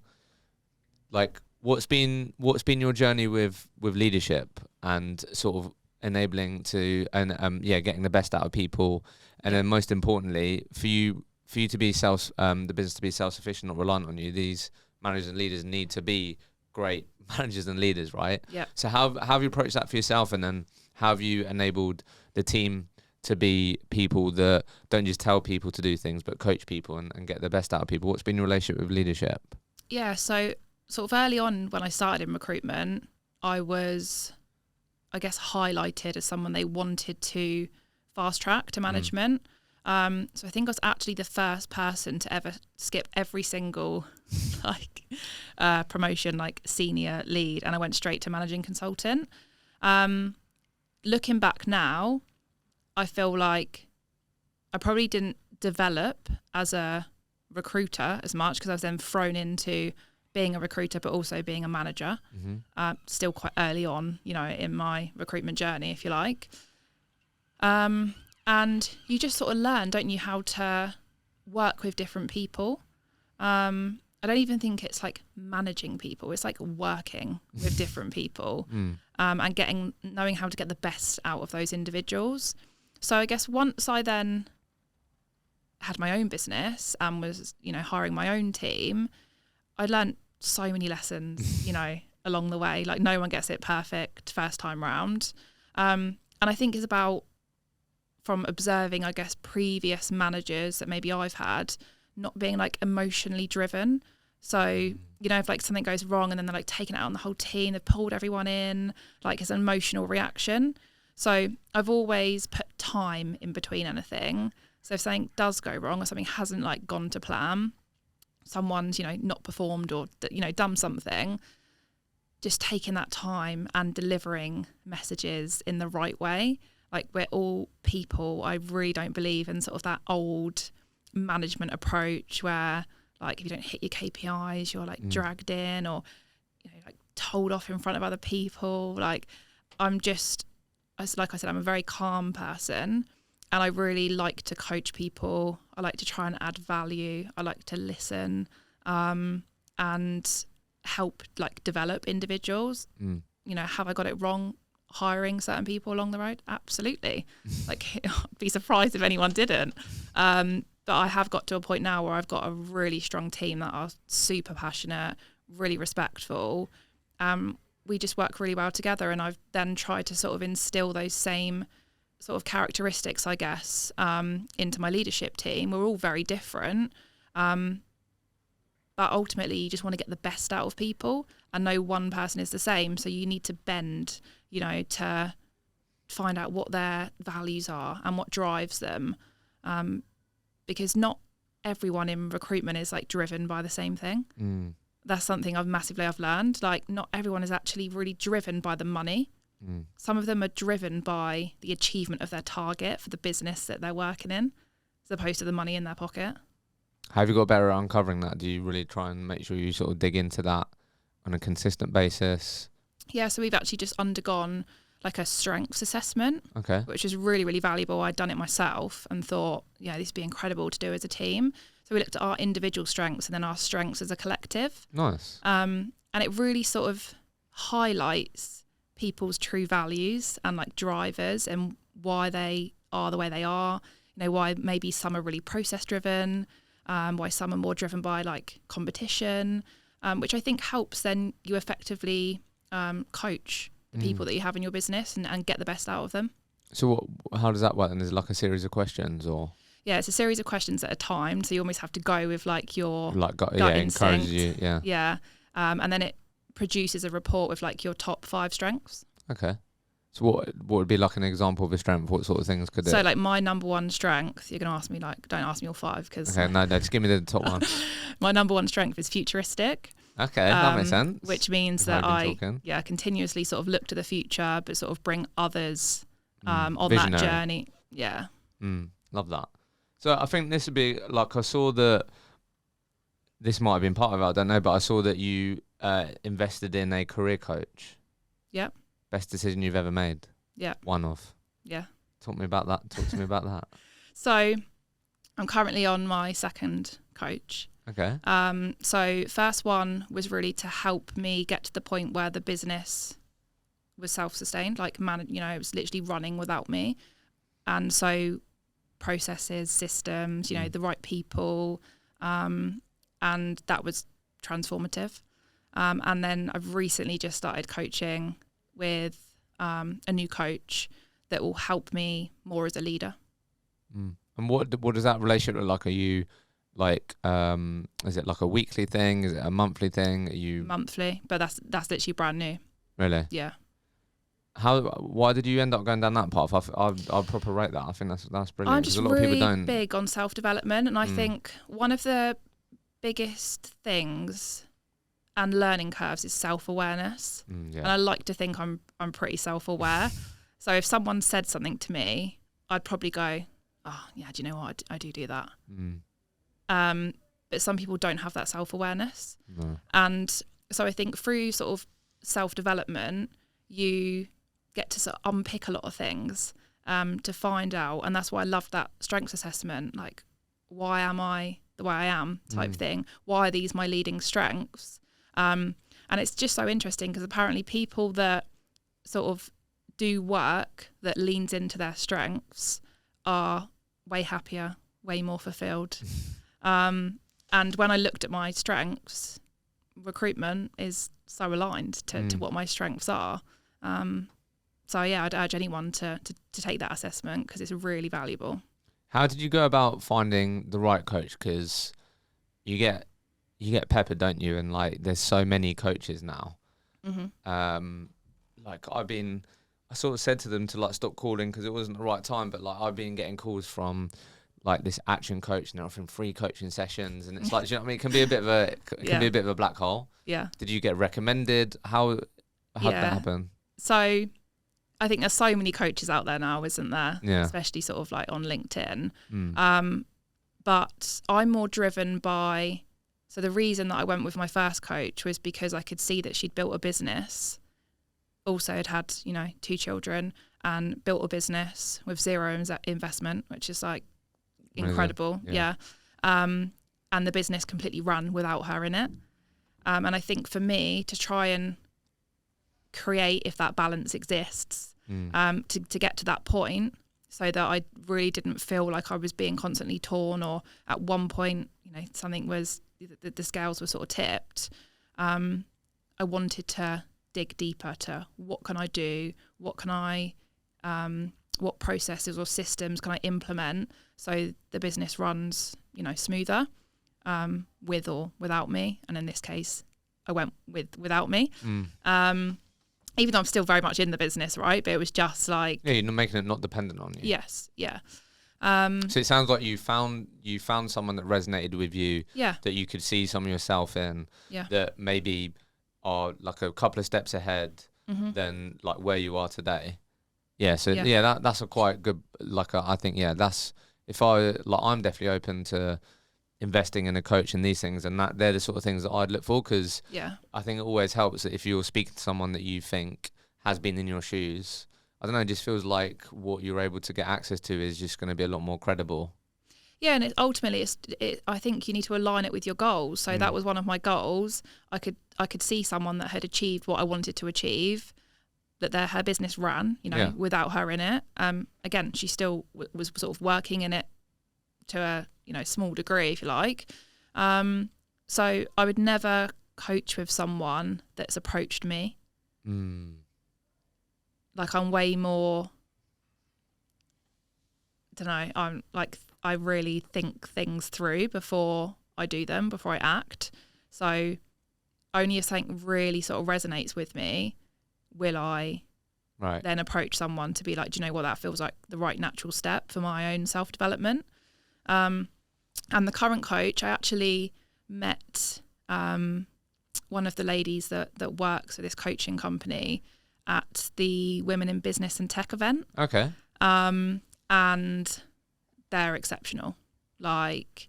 Like, what's been your journey with leadership and sort of enabling to getting the best out of people, and then most importantly for you to be the business to be self-sufficient, not reliant on you. These managers and leaders need to be great managers and leaders, right? Yeah. So how have you approached that for yourself, and then how have you enabled the team to be people that don't just tell people to do things but coach people and get the best out of people? What's been your relationship with leadership? Yeah, so sort of early on when I started in recruitment, I was, I guess, highlighted as someone they wanted to fast track to management. So I think I was actually the first person to ever skip every single promotion, like senior lead, and I went straight to managing consultant. Looking back now, I feel like I probably didn't develop as a recruiter as much because I was then thrown into being a recruiter but also being a manager, still quite early on, in my recruitment journey, if you like. And you just sort of learn, don't you, how to work with different people. I don't even think it's like managing people. It's like working with different people and knowing how to get the best out of those individuals. So I guess once I then had my own business and was, hiring my own team, I learned so many lessons, along the way. Like, no one gets it perfect first time round. And I think it's about, from observing, I guess, previous managers that maybe I've had, not being like emotionally driven. So, if like something goes wrong and then they're like taking it out on the whole team, they've pulled everyone in, like it's an emotional reaction. So I've always put time in between anything. So if something does go wrong or something hasn't like gone to plan, someone's, not performed or, done something, just taking that time and delivering messages in the right way. Like, we're all people. I really don't believe in sort of that old management approach where, like, if you don't hit your KPIs, you're like dragged in or, like told off in front of other people. Like, like I said, I'm a very calm person and I really like to coach people. I like to try and add value. I like to listen and help like develop individuals. Have I got it wrong hiring certain people along the road? Absolutely. Like, I'd be surprised if anyone didn't. But I have got to a point now where I've got a really strong team that are super passionate, really respectful. We just work really well together, and I've then tried to sort of instill those same sort of characteristics, I guess, into my leadership team. We're all very different, but ultimately you just want to get the best out of people, and no one person is the same. So you need to bend, to find out what their values are and what drives them, because not everyone in recruitment is like driven by the same thing. That's something I've learned. Like, not everyone is actually really driven by the money. Some of them are driven by the achievement of their target for the business that they're working in, as opposed to the money in their pocket. Have you got better at uncovering that? Do you really try and make sure you sort of dig into that on a consistent basis? Yeah, so we've actually just undergone like a strengths assessment, which is really, really valuable. I'd done it myself and thought, this would be incredible to do as a team. So we looked at our individual strengths and then our strengths as a collective. Nice. And it really sort of highlights people's true values and like drivers and why they are the way they are. Why maybe some are really process driven, why some are more driven by like competition, which I think helps then you effectively coach the people that you have in your business and get the best out of them. So how does that work? And is it like a series of questions or? Yeah, it's a series of questions at a time. So you almost have to go with like your gut instinct. Encourages you, yeah. And then it produces a report with like your top 5 strengths. Okay. So what would be like an example of a strength? What sort of things could it? So like my number one strength, you're going to ask me like, don't ask me all 5 because Okay, no, just give me the top one. my number one strength is futuristic. Okay, that makes sense. Which means that I continuously sort of look to the future, but sort of bring others on Visionary. That journey. Yeah. Love that. So I think this would be like, I saw that this might have been part of it, I don't know, but I saw that you invested in a career coach. Yep. Best decision you've ever made. Yeah. One of. Yeah. Talk to me about that. So I'm currently on my second coach. Okay. So first one was really to help me get to the point where the business was self-sustained, like it was literally running without me. And so processes, systems, the right people, and that was transformative. And then I've recently just started coaching with a new coach that will help me more as a leader. And what does that relationship look like? Are you like, is it like a weekly thing? Is it a monthly thing? Are you monthly? But that's literally brand new. Really? Yeah. Why did you end up going down that path? I'll proper rate that. I think that's brilliant. I'm just really big on self-development, and I think one of the biggest things and learning curves is self-awareness. And I like to think I'm pretty self-aware. So if someone said something to me, I'd probably go, oh yeah, do you know what? I do that. But some people don't have that self-awareness. No. And so I think through sort of self-development, you get to sort of unpick a lot of things to find out. And that's why I love that strengths assessment, like, why am I the way I am type thing? Why are these my leading strengths? And it's just so interesting because apparently people that sort of do work that leans into their strengths are way happier, way more fulfilled. And when I looked at my strengths, recruitment is so aligned to what my strengths are. So yeah, I'd urge anyone to take that assessment because it's really valuable. How did you go about finding the right coach? Because you get peppered, don't you? And like, there's so many coaches now. Like I sort of said to them to like stop calling because it wasn't the right time. But like, I've been getting calls from like this action coach and they're offering free coaching sessions, and it's like, do you know what I mean? It can be a bit of a black hole. Yeah. Did you get recommended? How did that happen? So I think there's so many coaches out there now, isn't there? Yeah. Especially sort of like on LinkedIn. But I'm more driven by, so the reason that I went with my first coach was because I could see that she'd built a business, also had 2 children, and built a business with 0 investment, which is like incredible. Yeah. And the business completely ran without her in it. And I think for me to try and create, if that balance exists, to get to that point so that I really didn't feel like I was being constantly torn, or at one point, something was, the scales were sort of tipped. I wanted to dig deeper to what can I do? What can I, what processes or systems can I implement so the business runs, smoother, with or without me. And in this case, I went without me. Even though I'm still very much in the business, right? But it was just like, yeah, you're not making it not dependent on you. Yes, yeah. So it sounds like you found someone that resonated with you. Yeah. That you could see some of yourself in. Yeah. That maybe are like a couple of steps ahead than like where you are today. Yeah. So that's a quite good, I think that's, I'm definitely open to investing in a coach and these things, and that they're the sort of things that I'd look for, because I think it always helps that if you're speaking to someone that you think has been in your shoes, I don't know, it just feels like what you're able to get access to is just going to be a lot more credible. Yeah, and ultimately, I think you need to align it with your goals. So that was one of my goals. I could see someone that had achieved what I wanted to achieve, that her business ran, without her in it. Again, she still was sort of working in it to a small degree, if you like. So I would never coach with someone that's approached me. Like, I'm way more, I really think things through before I do them, before I act. So only if something really sort of resonates with me will I then approach someone to be like, do you know what, that feels like the right natural step for my own self-development. And the current coach, I actually met one of the ladies that works for this coaching company at the Women in Business and Tech event. Okay. And they're exceptional. Like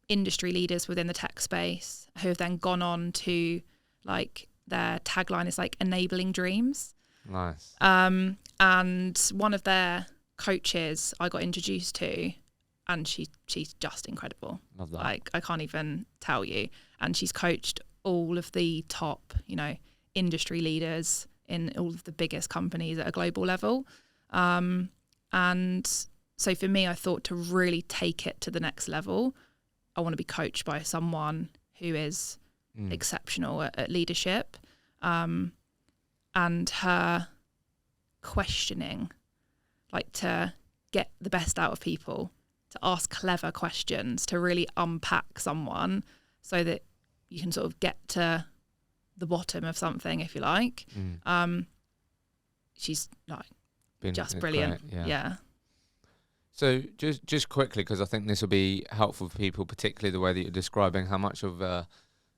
industry leaders within the tech space who have then gone on to, like, their tagline is like enabling dreams. Nice. And one of their coaches I got introduced to, and she's just incredible. Love that. Like, I can't even tell you. And she's coached all of the top, industry leaders in all of the biggest companies at a global level. And so for me, I thought to really take it to the next level, I want to be coached by someone who is exceptional at leadership. And her questioning, like to get the best out of people, to ask clever questions, to really unpack someone so that you can sort of get to the bottom of something, if you like. She's like just brilliant. Yeah. So just quickly, because I think this will be helpful for people, particularly the way that you're describing how much of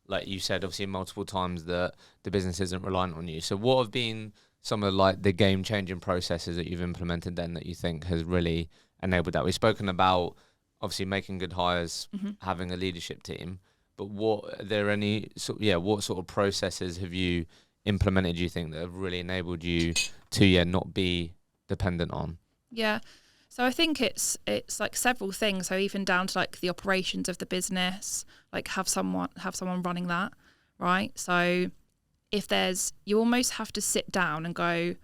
like you said, obviously multiple times, that the business isn't reliant on you. So what have been some of like the game-changing processes that you've implemented then that you think has really enabled that? We've spoken about obviously making good hires, having a leadership team, but what sort of processes have you implemented, do you think, that have really enabled you to not be dependent on? Yeah. So I think it's like several things. So even down to like the operations of the business, like have someone running that, right? So if you almost have to sit down and go,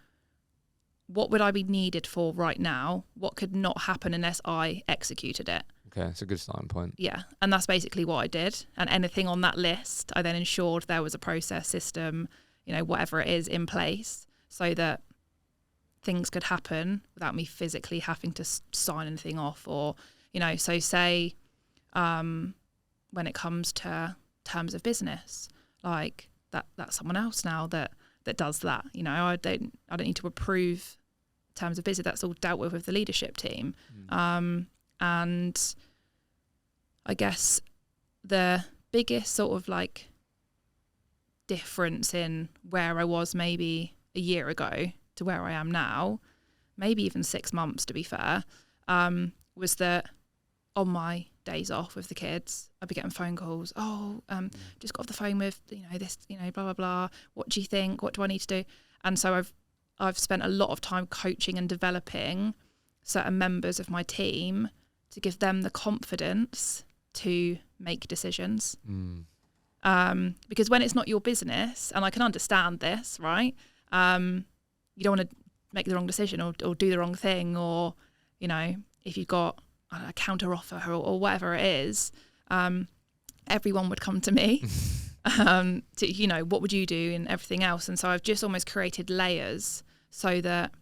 what would I be needed for right now? What could not happen unless I executed it? Okay, it's a good starting point. Yeah, and that's basically what I did. And anything on that list, I then ensured there was a process, system, whatever it is, in place so that things could happen without me physically having to sign anything off. Or, so say when it comes to terms of business, like that's someone else now that does that. I don't need to approve terms of business. That's all dealt with the leadership team. And I guess the biggest sort of like difference in where I was maybe a year ago to where I am now, maybe even 6 months to be fair, was that on my days off with the kids, I'd be getting phone calls. Just got off the phone with this, blah blah blah. What do you think? What do I need to do? And so I've spent a lot of time coaching and developing certain members of my team to give them the confidence to make decisions. Because when it's not your business, and I can understand this, right? You don't want to make the wrong decision or do the wrong thing, or if you've got a counter offer or whatever it is, everyone would come to me to what would you do and everything else. And so I've just almost created layers so that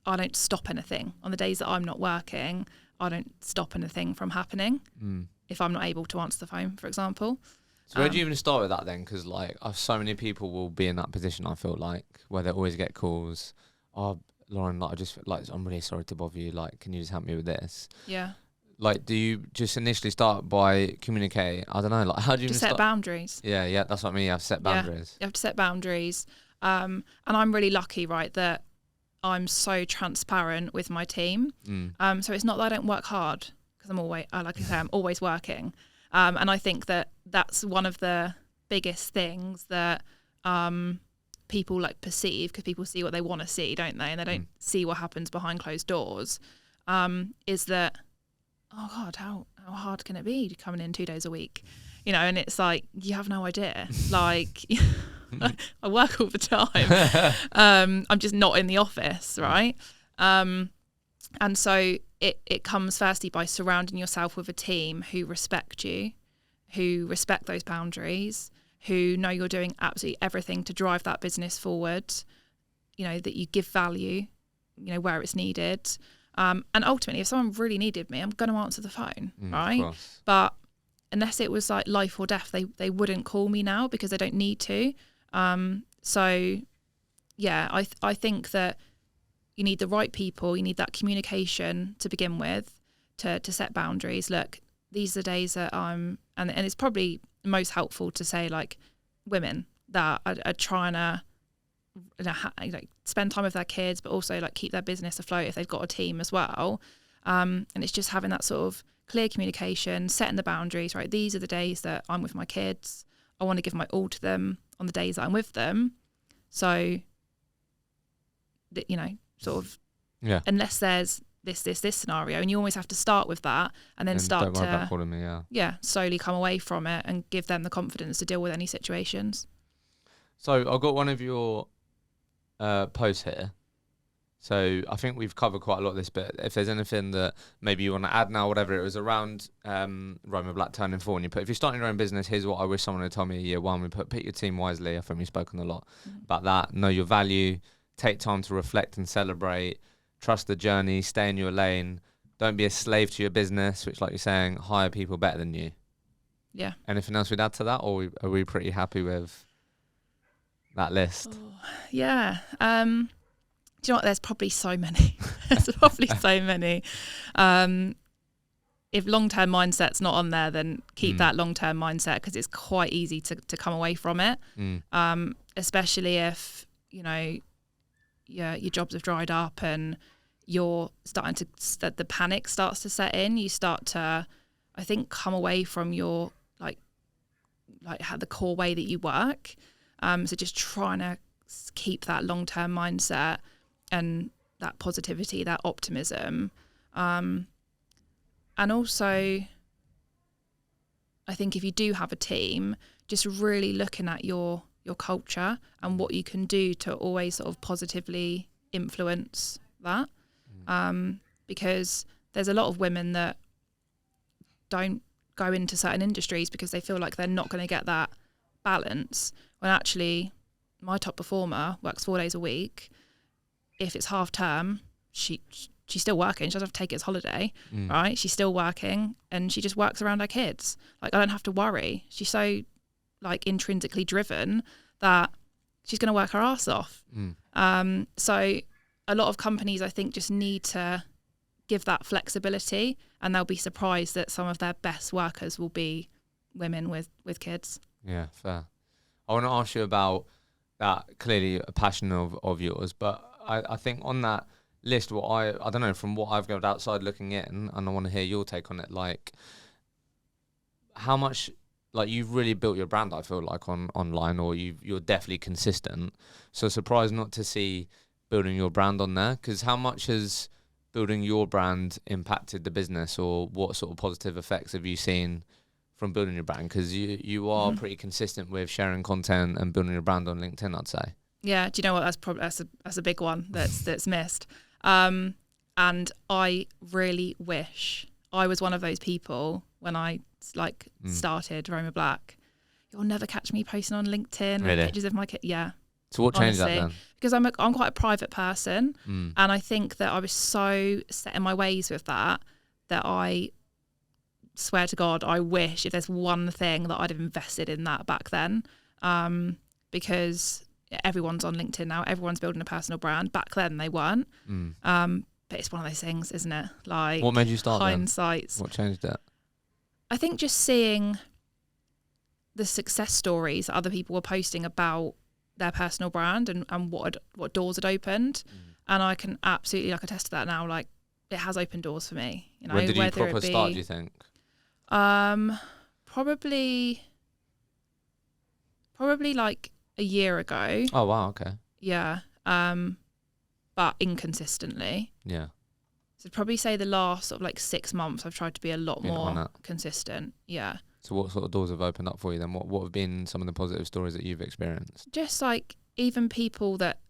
I don't stop anything on the days that I'm not working. I don't stop anything from happening if I'm not able to answer the phone, for example. So where do you even start with that then? Because like so many people will be in that position, I feel like, where they always get calls. Oh, Lauren, like I'm really sorry to bother you. Like, can you just help me with this? Yeah. Like, do you just initially start by communicate? I don't know. Like, how do you just even set boundaries? Yeah, that's what I mean. You have to set boundaries. Yeah, you have to set boundaries. And I'm really lucky, right, that I'm so transparent with my team. So it's not that I don't work hard, because I'm always, like I say, I'm always working. And I think that that's one of the biggest things that people like perceive, because people see what they want to see, don't they? And they don't see what happens behind closed doors. Is that, oh God, how hard can it be coming in 2 days a week? And it's like, you have no idea. Like, I work all the time. I'm just not in the office, right? And so it comes firstly by surrounding yourself with a team who respect you, who respect those boundaries, who know you're doing absolutely everything to drive that business forward, that you give value, where it's needed. And ultimately, if someone really needed me, I'm going to answer the phone, right? But unless it was like life or death, they wouldn't call me now because they don't need to. So I think that you need the right people, you need that communication to begin with, to set boundaries. Look, these are the days that and it's probably most helpful to say, like, women that are trying to spend time with their kids, but also like keep their business afloat if they've got a team as well. And it's just having that sort of clear communication, setting the boundaries, right? These are the days that I'm with my kids. I want to give my all to them on the days that I'm with them. So that, sort of, unless there's this scenario, and you always have to start with that and then start don't worry about calling me, slowly come away from it and give them the confidence to deal with any situations. So I've got one of your posts here. So I think we've covered quite a lot of this, but if there's anything that maybe you want to add now, whatever, it was around Roma Black turning 4, and you put, if you're starting your own business, here's what I wish someone had told me year 1. We put, pick your team wisely. I think we've spoken a lot about that. Know your value, take time to reflect and celebrate, trust the journey, stay in your lane, don't be a slave to your business, which, like you're saying, hire people better than you. Yeah. Anything else we'd add to that, or are we pretty happy with that list? Yeah. Do you know what? There's probably so many. There's probably so many. If long-term mindset's not on there, then keep that long-term mindset, because it's quite easy to come away from it. Especially if, your jobs have dried up and you're starting to, the panic starts to set in. You start to, I think, come away from your, like how the core way that you work. So just trying to keep that long-term mindset and that positivity, that optimism. And also, I think if you do have a team, just really looking at your culture and what you can do to always sort of positively influence that. Because there's a lot of women that don't go into certain industries because they feel like they're not going to get that balance, when actually my top performer works 4 days a week. If it's half term, she's still working. She doesn't have to take it as holiday, right? She's still working, and she just works around her kids. Like, I don't have to worry. She's so, like, intrinsically driven that she's going to work her ass off. So a lot of companies, I think, just need to give that flexibility, and they'll be surprised that some of their best workers will be women with kids. Yeah, fair. I want to ask you about that, clearly a passion of yours, but I think on that list, what I don't know, from what I've got outside looking in, and I want to hear your take on it, like how much, like, you've really built your brand, I feel like, online, or you're definitely consistent. So surprised not to see building your brand on there, because how much has building your brand impacted the business, or what sort of positive effects have you seen from building your brand? Because you are pretty consistent with sharing content and building your brand on LinkedIn, I'd say. Yeah, do you know what? That's a big one that's missed. And I really wish I was one of those people when I started Roma Black. You'll never catch me posting on LinkedIn with pictures of my kid. Yeah. So what changed that then? Because I'm quite a private person, and I think that I was so set in my ways with that I swear to God, I wish if there's one thing that I'd have invested in that back then, because everyone's on LinkedIn now. Everyone's building a personal brand. Back then they weren't. But it's one of those things, isn't it? Like, what made you start hindsight? What changed it? I think just seeing the success stories that other people were posting about their personal brand and what doors had opened. And I can absolutely attest to that now. Like, it has opened doors for me. When did you proper start, do you think? Probably like a year ago. Oh wow, okay. Yeah. But inconsistently. Yeah. So I'd probably say the last sort of 6 months I've tried to be a lot more consistent. Yeah. So what sort of doors have opened up for you then? What have been some of the positive stories that you've experienced? Just even people that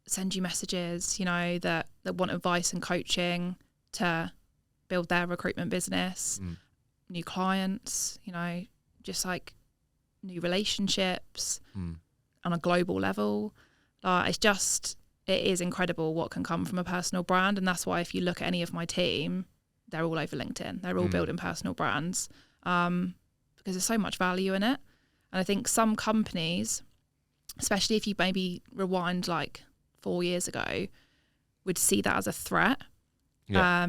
send you messages, that want advice and coaching to build their recruitment business, new clients, just new relationships on a global level. It is incredible what can come from a personal brand. And that's why if you look at any of my team, they're all over LinkedIn. They're all building personal brands because there's so much value in it. And I think some companies, especially if you maybe rewind 4 years ago would see that as a threat. Yeah.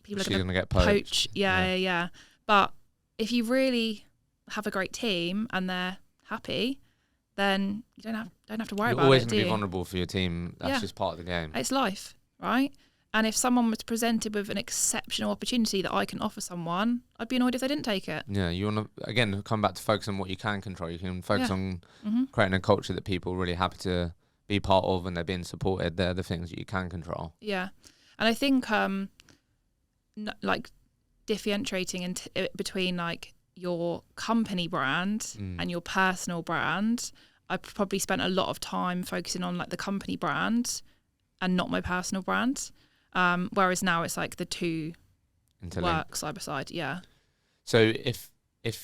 People are She's going to get poach. Yeah. But if you really have a great team and they're happy, then you don't have to worry You're about it. You're always going to be vulnerable for your team. That's just part of the game. It's life, right? And if someone was presented with an exceptional opportunity that I can offer someone, I'd be annoyed if they didn't take it. Yeah, you want to, again, come back to focus on what you can control. You can focus on creating a culture that people are really happy to be part of and they're being supported. They're the things that you can control. Yeah. And I think like differentiating between like your company brand and your personal brand, I probably spent a lot of time focusing on like the company brand and not my personal brand. Whereas now it's like the two work side by side. Yeah. So if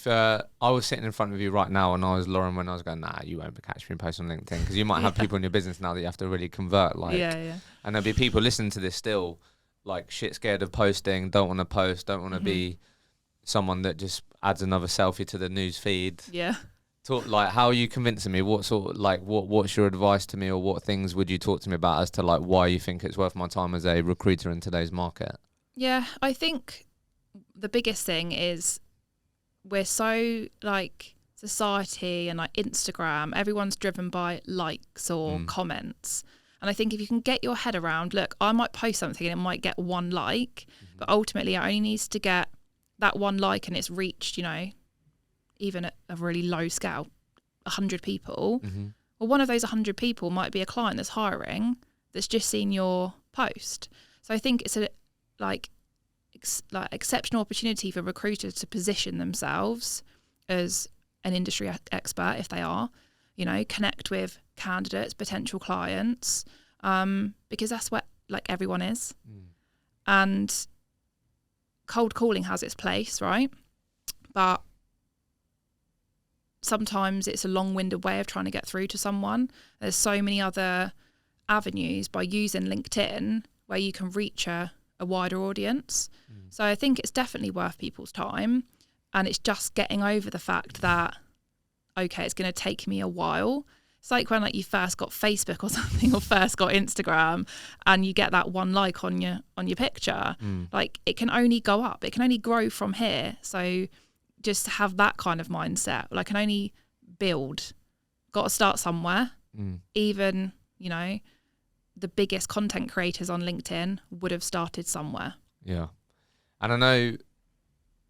I was sitting in front of you right now and I was Lauren when I was going, nah, you won't be catching me posting on LinkedIn, because you might have people in your business now that you have to really convert. And there'll be people listening to this still like shit scared of posting, don't want to post, don't want to be someone that just adds another selfie to the news feed. Yeah. Talk, like, how are you convincing me? What sort of, like, what's your advice to me, or what things would you talk to me about as to like why you think it's worth my time as a recruiter in today's market? Yeah, I think the biggest thing is we're so like society and like Instagram, everyone's driven by likes or comments. And I think if you can get your head around, look, I might post something and it might get one like, but ultimately it only needs to get that one like and it's reached, you know, even at a really low scale, 100 people. Well, one of those 100 people might be a client that's hiring that's just seen your post. So I think it's a like exceptional opportunity for recruiters to position themselves as an industry expert if they are, you know, connect with candidates, potential clients, because that's where like everyone is. And cold calling has its place, right? But sometimes it's a long-winded way of trying to get through to someone. There's so many other avenues by using LinkedIn where you can reach a wider audience. So I think it's definitely worth people's time, and it's just getting over the fact that, okay, it's going to take me a while. It's like when like you first got Facebook or something, or first got Instagram, and you get that one like on your picture. Like it can only go up, it can only grow from here. So just have that kind of mindset. Well, I can only build, got to start somewhere. Even, you know, the biggest content creators on LinkedIn would have started somewhere. Yeah. And I know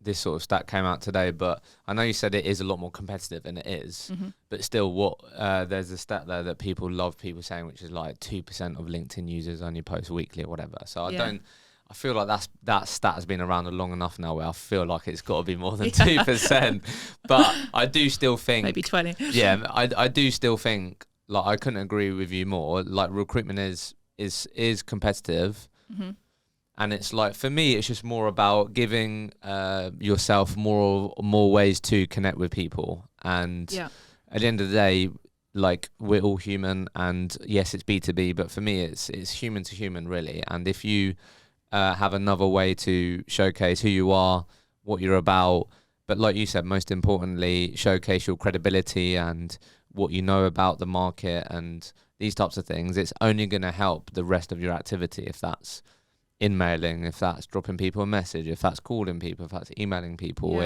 this sort of stat came out today, but I know you said it is a lot more competitive, and it is, but still there's a stat there that people love people saying, which is like 2% of LinkedIn users only post weekly or whatever. So I feel like that stat has been around long enough now where I feel like it's got to be more than 2%. But I do still think maybe 20. Yeah, I do still think, like, I couldn't agree with you more. Like, recruitment is competitive, and it's like, for me, it's just more about giving yourself more ways to connect with people. And at the end of the day, like, we're all human, and yes, it's B2B, but for me, it's human to human, really. And if you have another way to showcase who you are, what you're about, but like you said, most importantly, showcase your credibility and what you know about the market and these types of things, it's only going to help the rest of your activity. If that's in mailing, if that's dropping people a message, if that's calling people, if that's emailing people,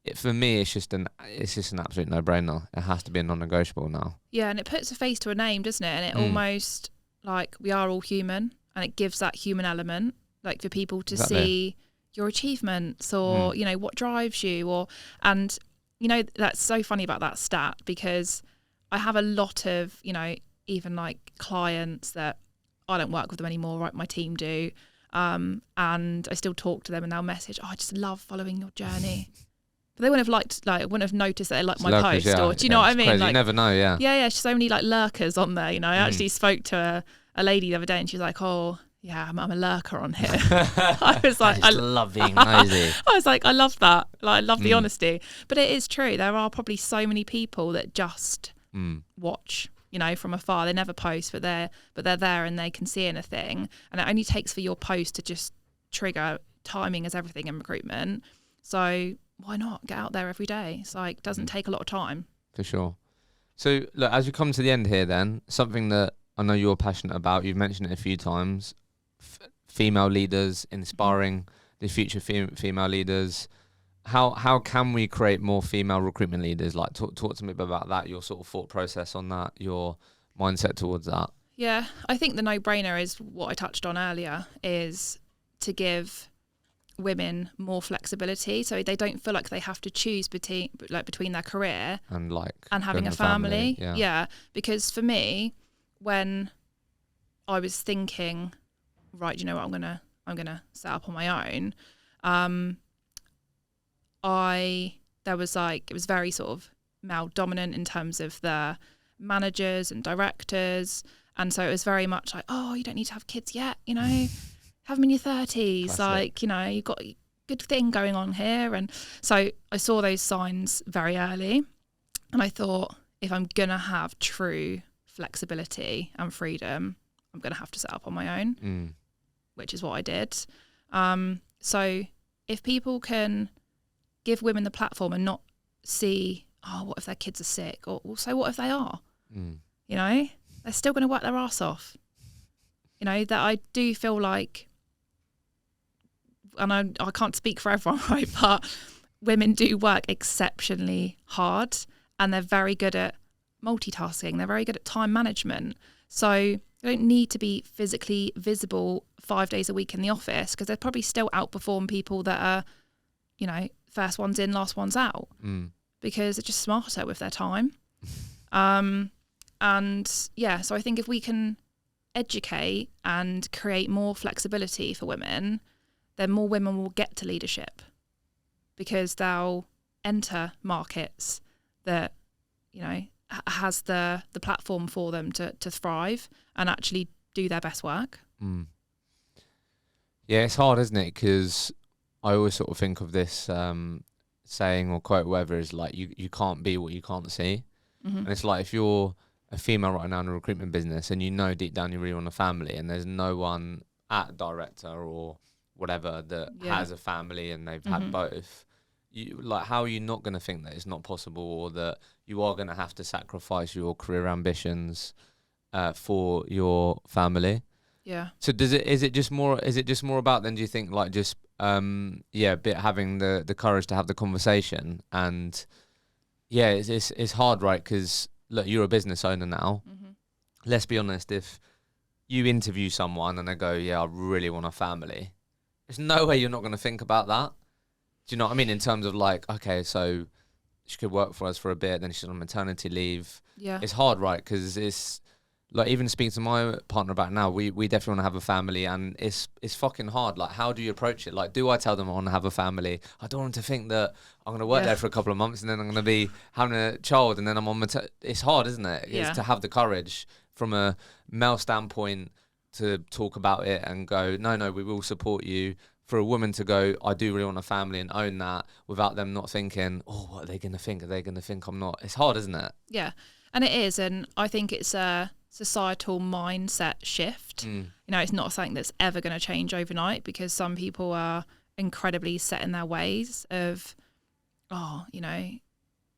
it for me, it's just an absolute no-brainer. It has to be a non-negotiable now. Yeah, and it puts a face to a name, doesn't it? And it almost, like, we are all human, and it gives that human element, like, for people to see your achievements, or you know, what drives you, and you know, that's so funny about that stat, because I have a lot of, you know, even like clients that I don't work with them anymore, right? My team do, and I still talk to them, and they'll message, "Oh, I just love following your journey." But they wouldn't have noticed that they liked my post, or do you know what I mean? Crazy. Like, you never know, yeah. Yeah, so many like lurkers on there. You know, I actually spoke to a lady the other day, and she was like, "Oh, yeah, I'm a lurker on here." I was like, I love being nosy. I was like, I love that. Like, I love the honesty. But it is true. There are probably so many people that just watch, you know, from afar. They never post, but they're there and they can see anything. And it only takes for your post to just trigger. Timing is everything in recruitment. So why not get out there every day? It's doesn't take a lot of time. For sure. So look, as we come to the end here, then, something that I know you're passionate about, you've mentioned it a few times, female leaders, inspiring the future female leaders. How can we create more female recruitment leaders? Like, talk to me about that, your sort of thought process on that, your mindset towards that. Yeah, I think the no-brainer is what I touched on earlier, is to give women more flexibility, so they don't feel like they have to choose between their career and having a family. Yeah, because for me, when I was thinking, right, you know what, I'm gonna set up on my own, it was very sort of male dominant in terms of the managers and directors, and so it was very much like, oh, you don't need to have kids yet, you know, have them in your 30s. Classic. Like, you know, you've got a good thing going on here. And so I saw those signs very early, and I thought, if I'm gonna have true flexibility and freedom, I'm gonna have to set up on my own, which is what I did. So if people can give women the platform and not see, oh, what if their kids are sick, or also what if they are, you know, they're still going to work their ass off. You know, that I do feel like, and I can't speak for everyone, right, but women do work exceptionally hard, and they're very good at multitasking. They're very good at time management. So they don't need to be physically visible 5 days a week in the office, because they'll probably still outperform people that are, you know, first one's in, last one's out, because they're just smarter with their time. And yeah, so I think if we can educate and create more flexibility for women, then more women will get to leadership, because they'll enter markets that, you know, has the platform for them to thrive and actually do their best work. Yeah, it's hard, isn't it? Because I always sort of think of this saying or quote, whatever, is like, you can't be what you can't see. And it's like, if you're a female right now in a recruitment business and you know deep down you really want a family, and there's no one at director or whatever that has a family and they've had both, you like, how are you not going to think that it's not possible, or that you are going to have to sacrifice your career ambitions for your family? Yeah. So is it just more about then, do you think, like, just having the courage to have the conversation? And yeah, it's hard, right? Because look, you're a business owner now. Let's be honest, if you interview someone and they go, yeah, I really want a family, there's no way you're not going to think about that. Do you know what I mean? In terms of like, okay, so she could work for us for a bit, then she's on maternity leave. Yeah. It's hard, right? Because it's like, even speaking to my partner about it now, we definitely want to have a family, and it's fucking hard. Like, how do you approach it? Like, do I tell them I want to have a family? I don't want them to think that I'm going to work there for a couple of months and then I'm going to be having a child and then I'm on maternity. It's hard, isn't it? Yeah. It's to have the courage from a male standpoint to talk about it and go, no, we will support you. For a woman to go, I do really want a family, and own that without them not thinking, oh, what are they going to think? Are they going to think I'm not? It's hard, isn't it? Yeah, and it is. And I think it's a societal mindset shift. You know, it's not something that's ever going to change overnight, because some people are incredibly set in their ways of, oh, you know,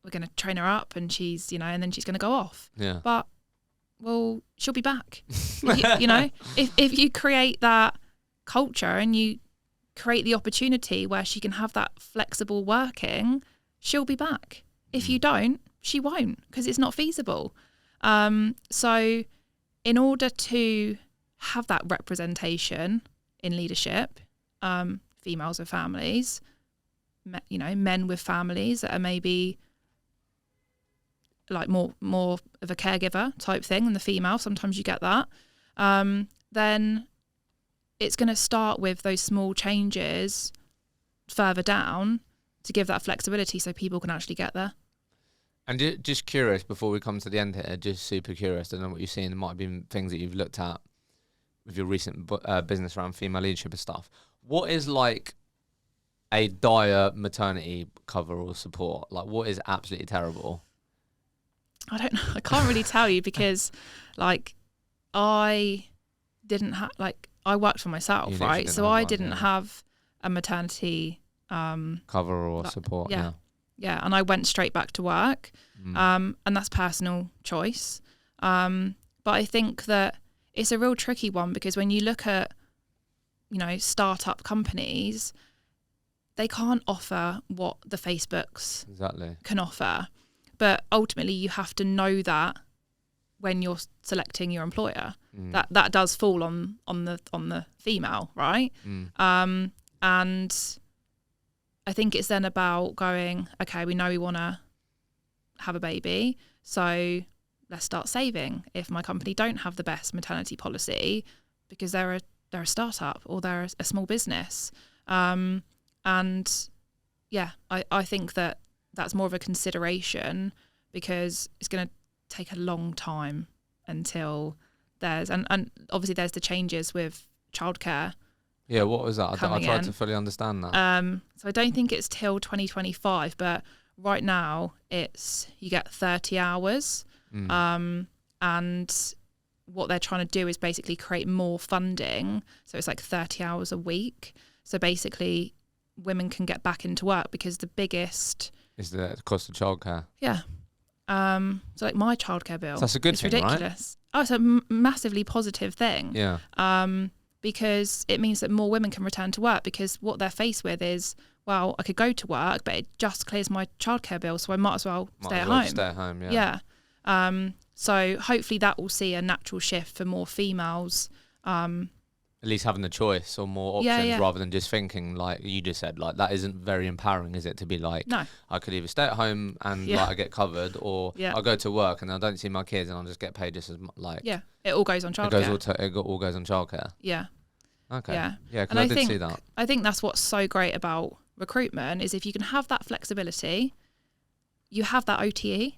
we're going to train her up and she's, you know, and then she's going to go off. Yeah. But, well, she'll be back. you know, if you create that culture and you create the opportunity where she can have that flexible working, she'll be back. If you don't, she won't, because it's not feasible. So in order to have that representation in leadership, females with families, you know, men with families that are maybe like more of a caregiver type thing than the female, sometimes you get that, then it's going to start with those small changes further down to give that flexibility so people can actually get there. And just curious, before we come to the end here, just super curious, I don't know what you've seen, there might have been things that you've looked at with your recent business around female leadership and stuff. What is like a dire maternity cover or support? Like, what is absolutely terrible? I don't know. I can't really tell you, because like I didn't have, like, I worked for myself, right? So I didn't have a maternity cover or support. Yeah, and I went straight back to work, and that's personal choice. But But I think that it's a real tricky one, because when you look at, startup companies, they can't offer what the Facebooks can offer. But ultimately, you have to know that when you're selecting your employer, that does fall on the female, right? And I think it's then about going, okay, we know we want to have a baby, so let's start saving. If my company don't have the best maternity policy, because they're a startup or they're a small business, and yeah, I think that's more of a consideration, because it's going to take a long time until there's and obviously there's the changes with childcare. Yeah, what was that? I tried to fully understand that. So I don't think it's till 2025, but right now you get 30 hours. And what they're trying to do is basically create more funding. So it's like 30 hours a week. So basically women can get back into work, because the biggest is the cost of childcare. Yeah. So like my childcare bill. So that's a good thing, ridiculous. Right? Oh, it's a massively positive thing. Yeah. Because it means that more women can return to work, because what they're faced with is, well, I could go to work, but it just clears my childcare bill, so I might as well stay at home. Stay at home, yeah. Yeah. So hopefully that will see a natural shift for more females. At least having the choice or more options, rather than just thinking, like you just said, like that isn't very empowering, is it? To be like, no, I could either stay at home and like I get covered, or I go to work and I don't see my kids and I'll just get paid just as much. Like, yeah, it all goes on childcare. It all goes on childcare. Yeah. Okay. Yeah. Yeah, because I did see that. I think that's what's so great about recruitment, is if you can have that flexibility, you have that OTE.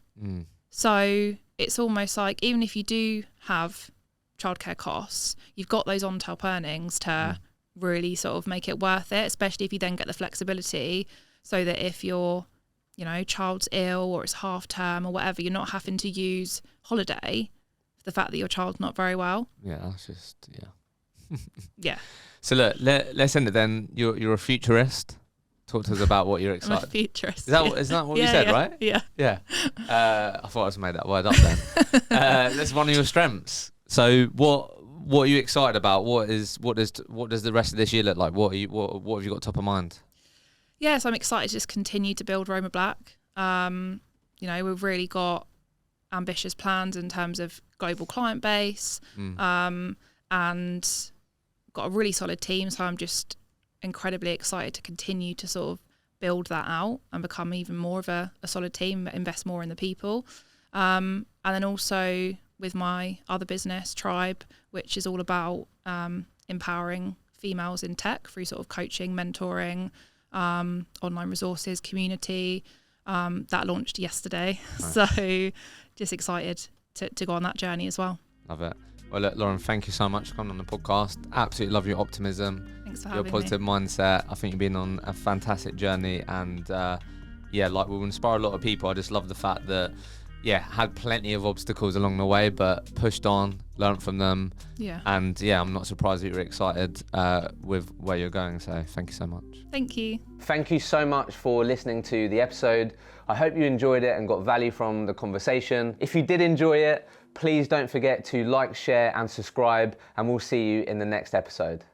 So it's almost like, even if you do have childcare costs, you've got those on top earnings to really sort of make it worth it, especially if you then get the flexibility, so that if your child's ill or it's half term or whatever, you're not having to use holiday for the fact that your child's not very well. Yeah, that's just Yeah. So look, let's end it then. You're a futurist. Talk to us about what you're excited. I'm a futurist. Is that what you said, right? Yeah. Yeah. I thought I just made that word up then. That's one of your strengths. So what are you excited about? What does the rest of this year look like? What have you got top of mind? Yes, I'm excited to just continue to build Roma Black. We've really got ambitious plans in terms of global client base, and got a really solid team. So I'm just incredibly excited to continue to sort of build that out and become even more of a solid team, invest more in the people. And then also with my other business, Tribe, which is all about empowering females in tech through sort of coaching, mentoring, online resources, community. That launched yesterday. Nice. So just excited to go on that journey as well. Love it. Well, look, Lauren, thank you so much for coming on the podcast. Absolutely love your optimism. Thanks for having me. Your positive mindset. I think you've been on a fantastic journey, and we'll inspire a lot of people. I just love the fact that, had plenty of obstacles along the way, but pushed on, learned from them. Yeah. And I'm not surprised that you're excited with where you're going. So thank you so much. Thank you. Thank you so much for listening to the episode. I hope you enjoyed it and got value from the conversation. If you did enjoy it, please don't forget to like, share and subscribe, and we'll see you in the next episode.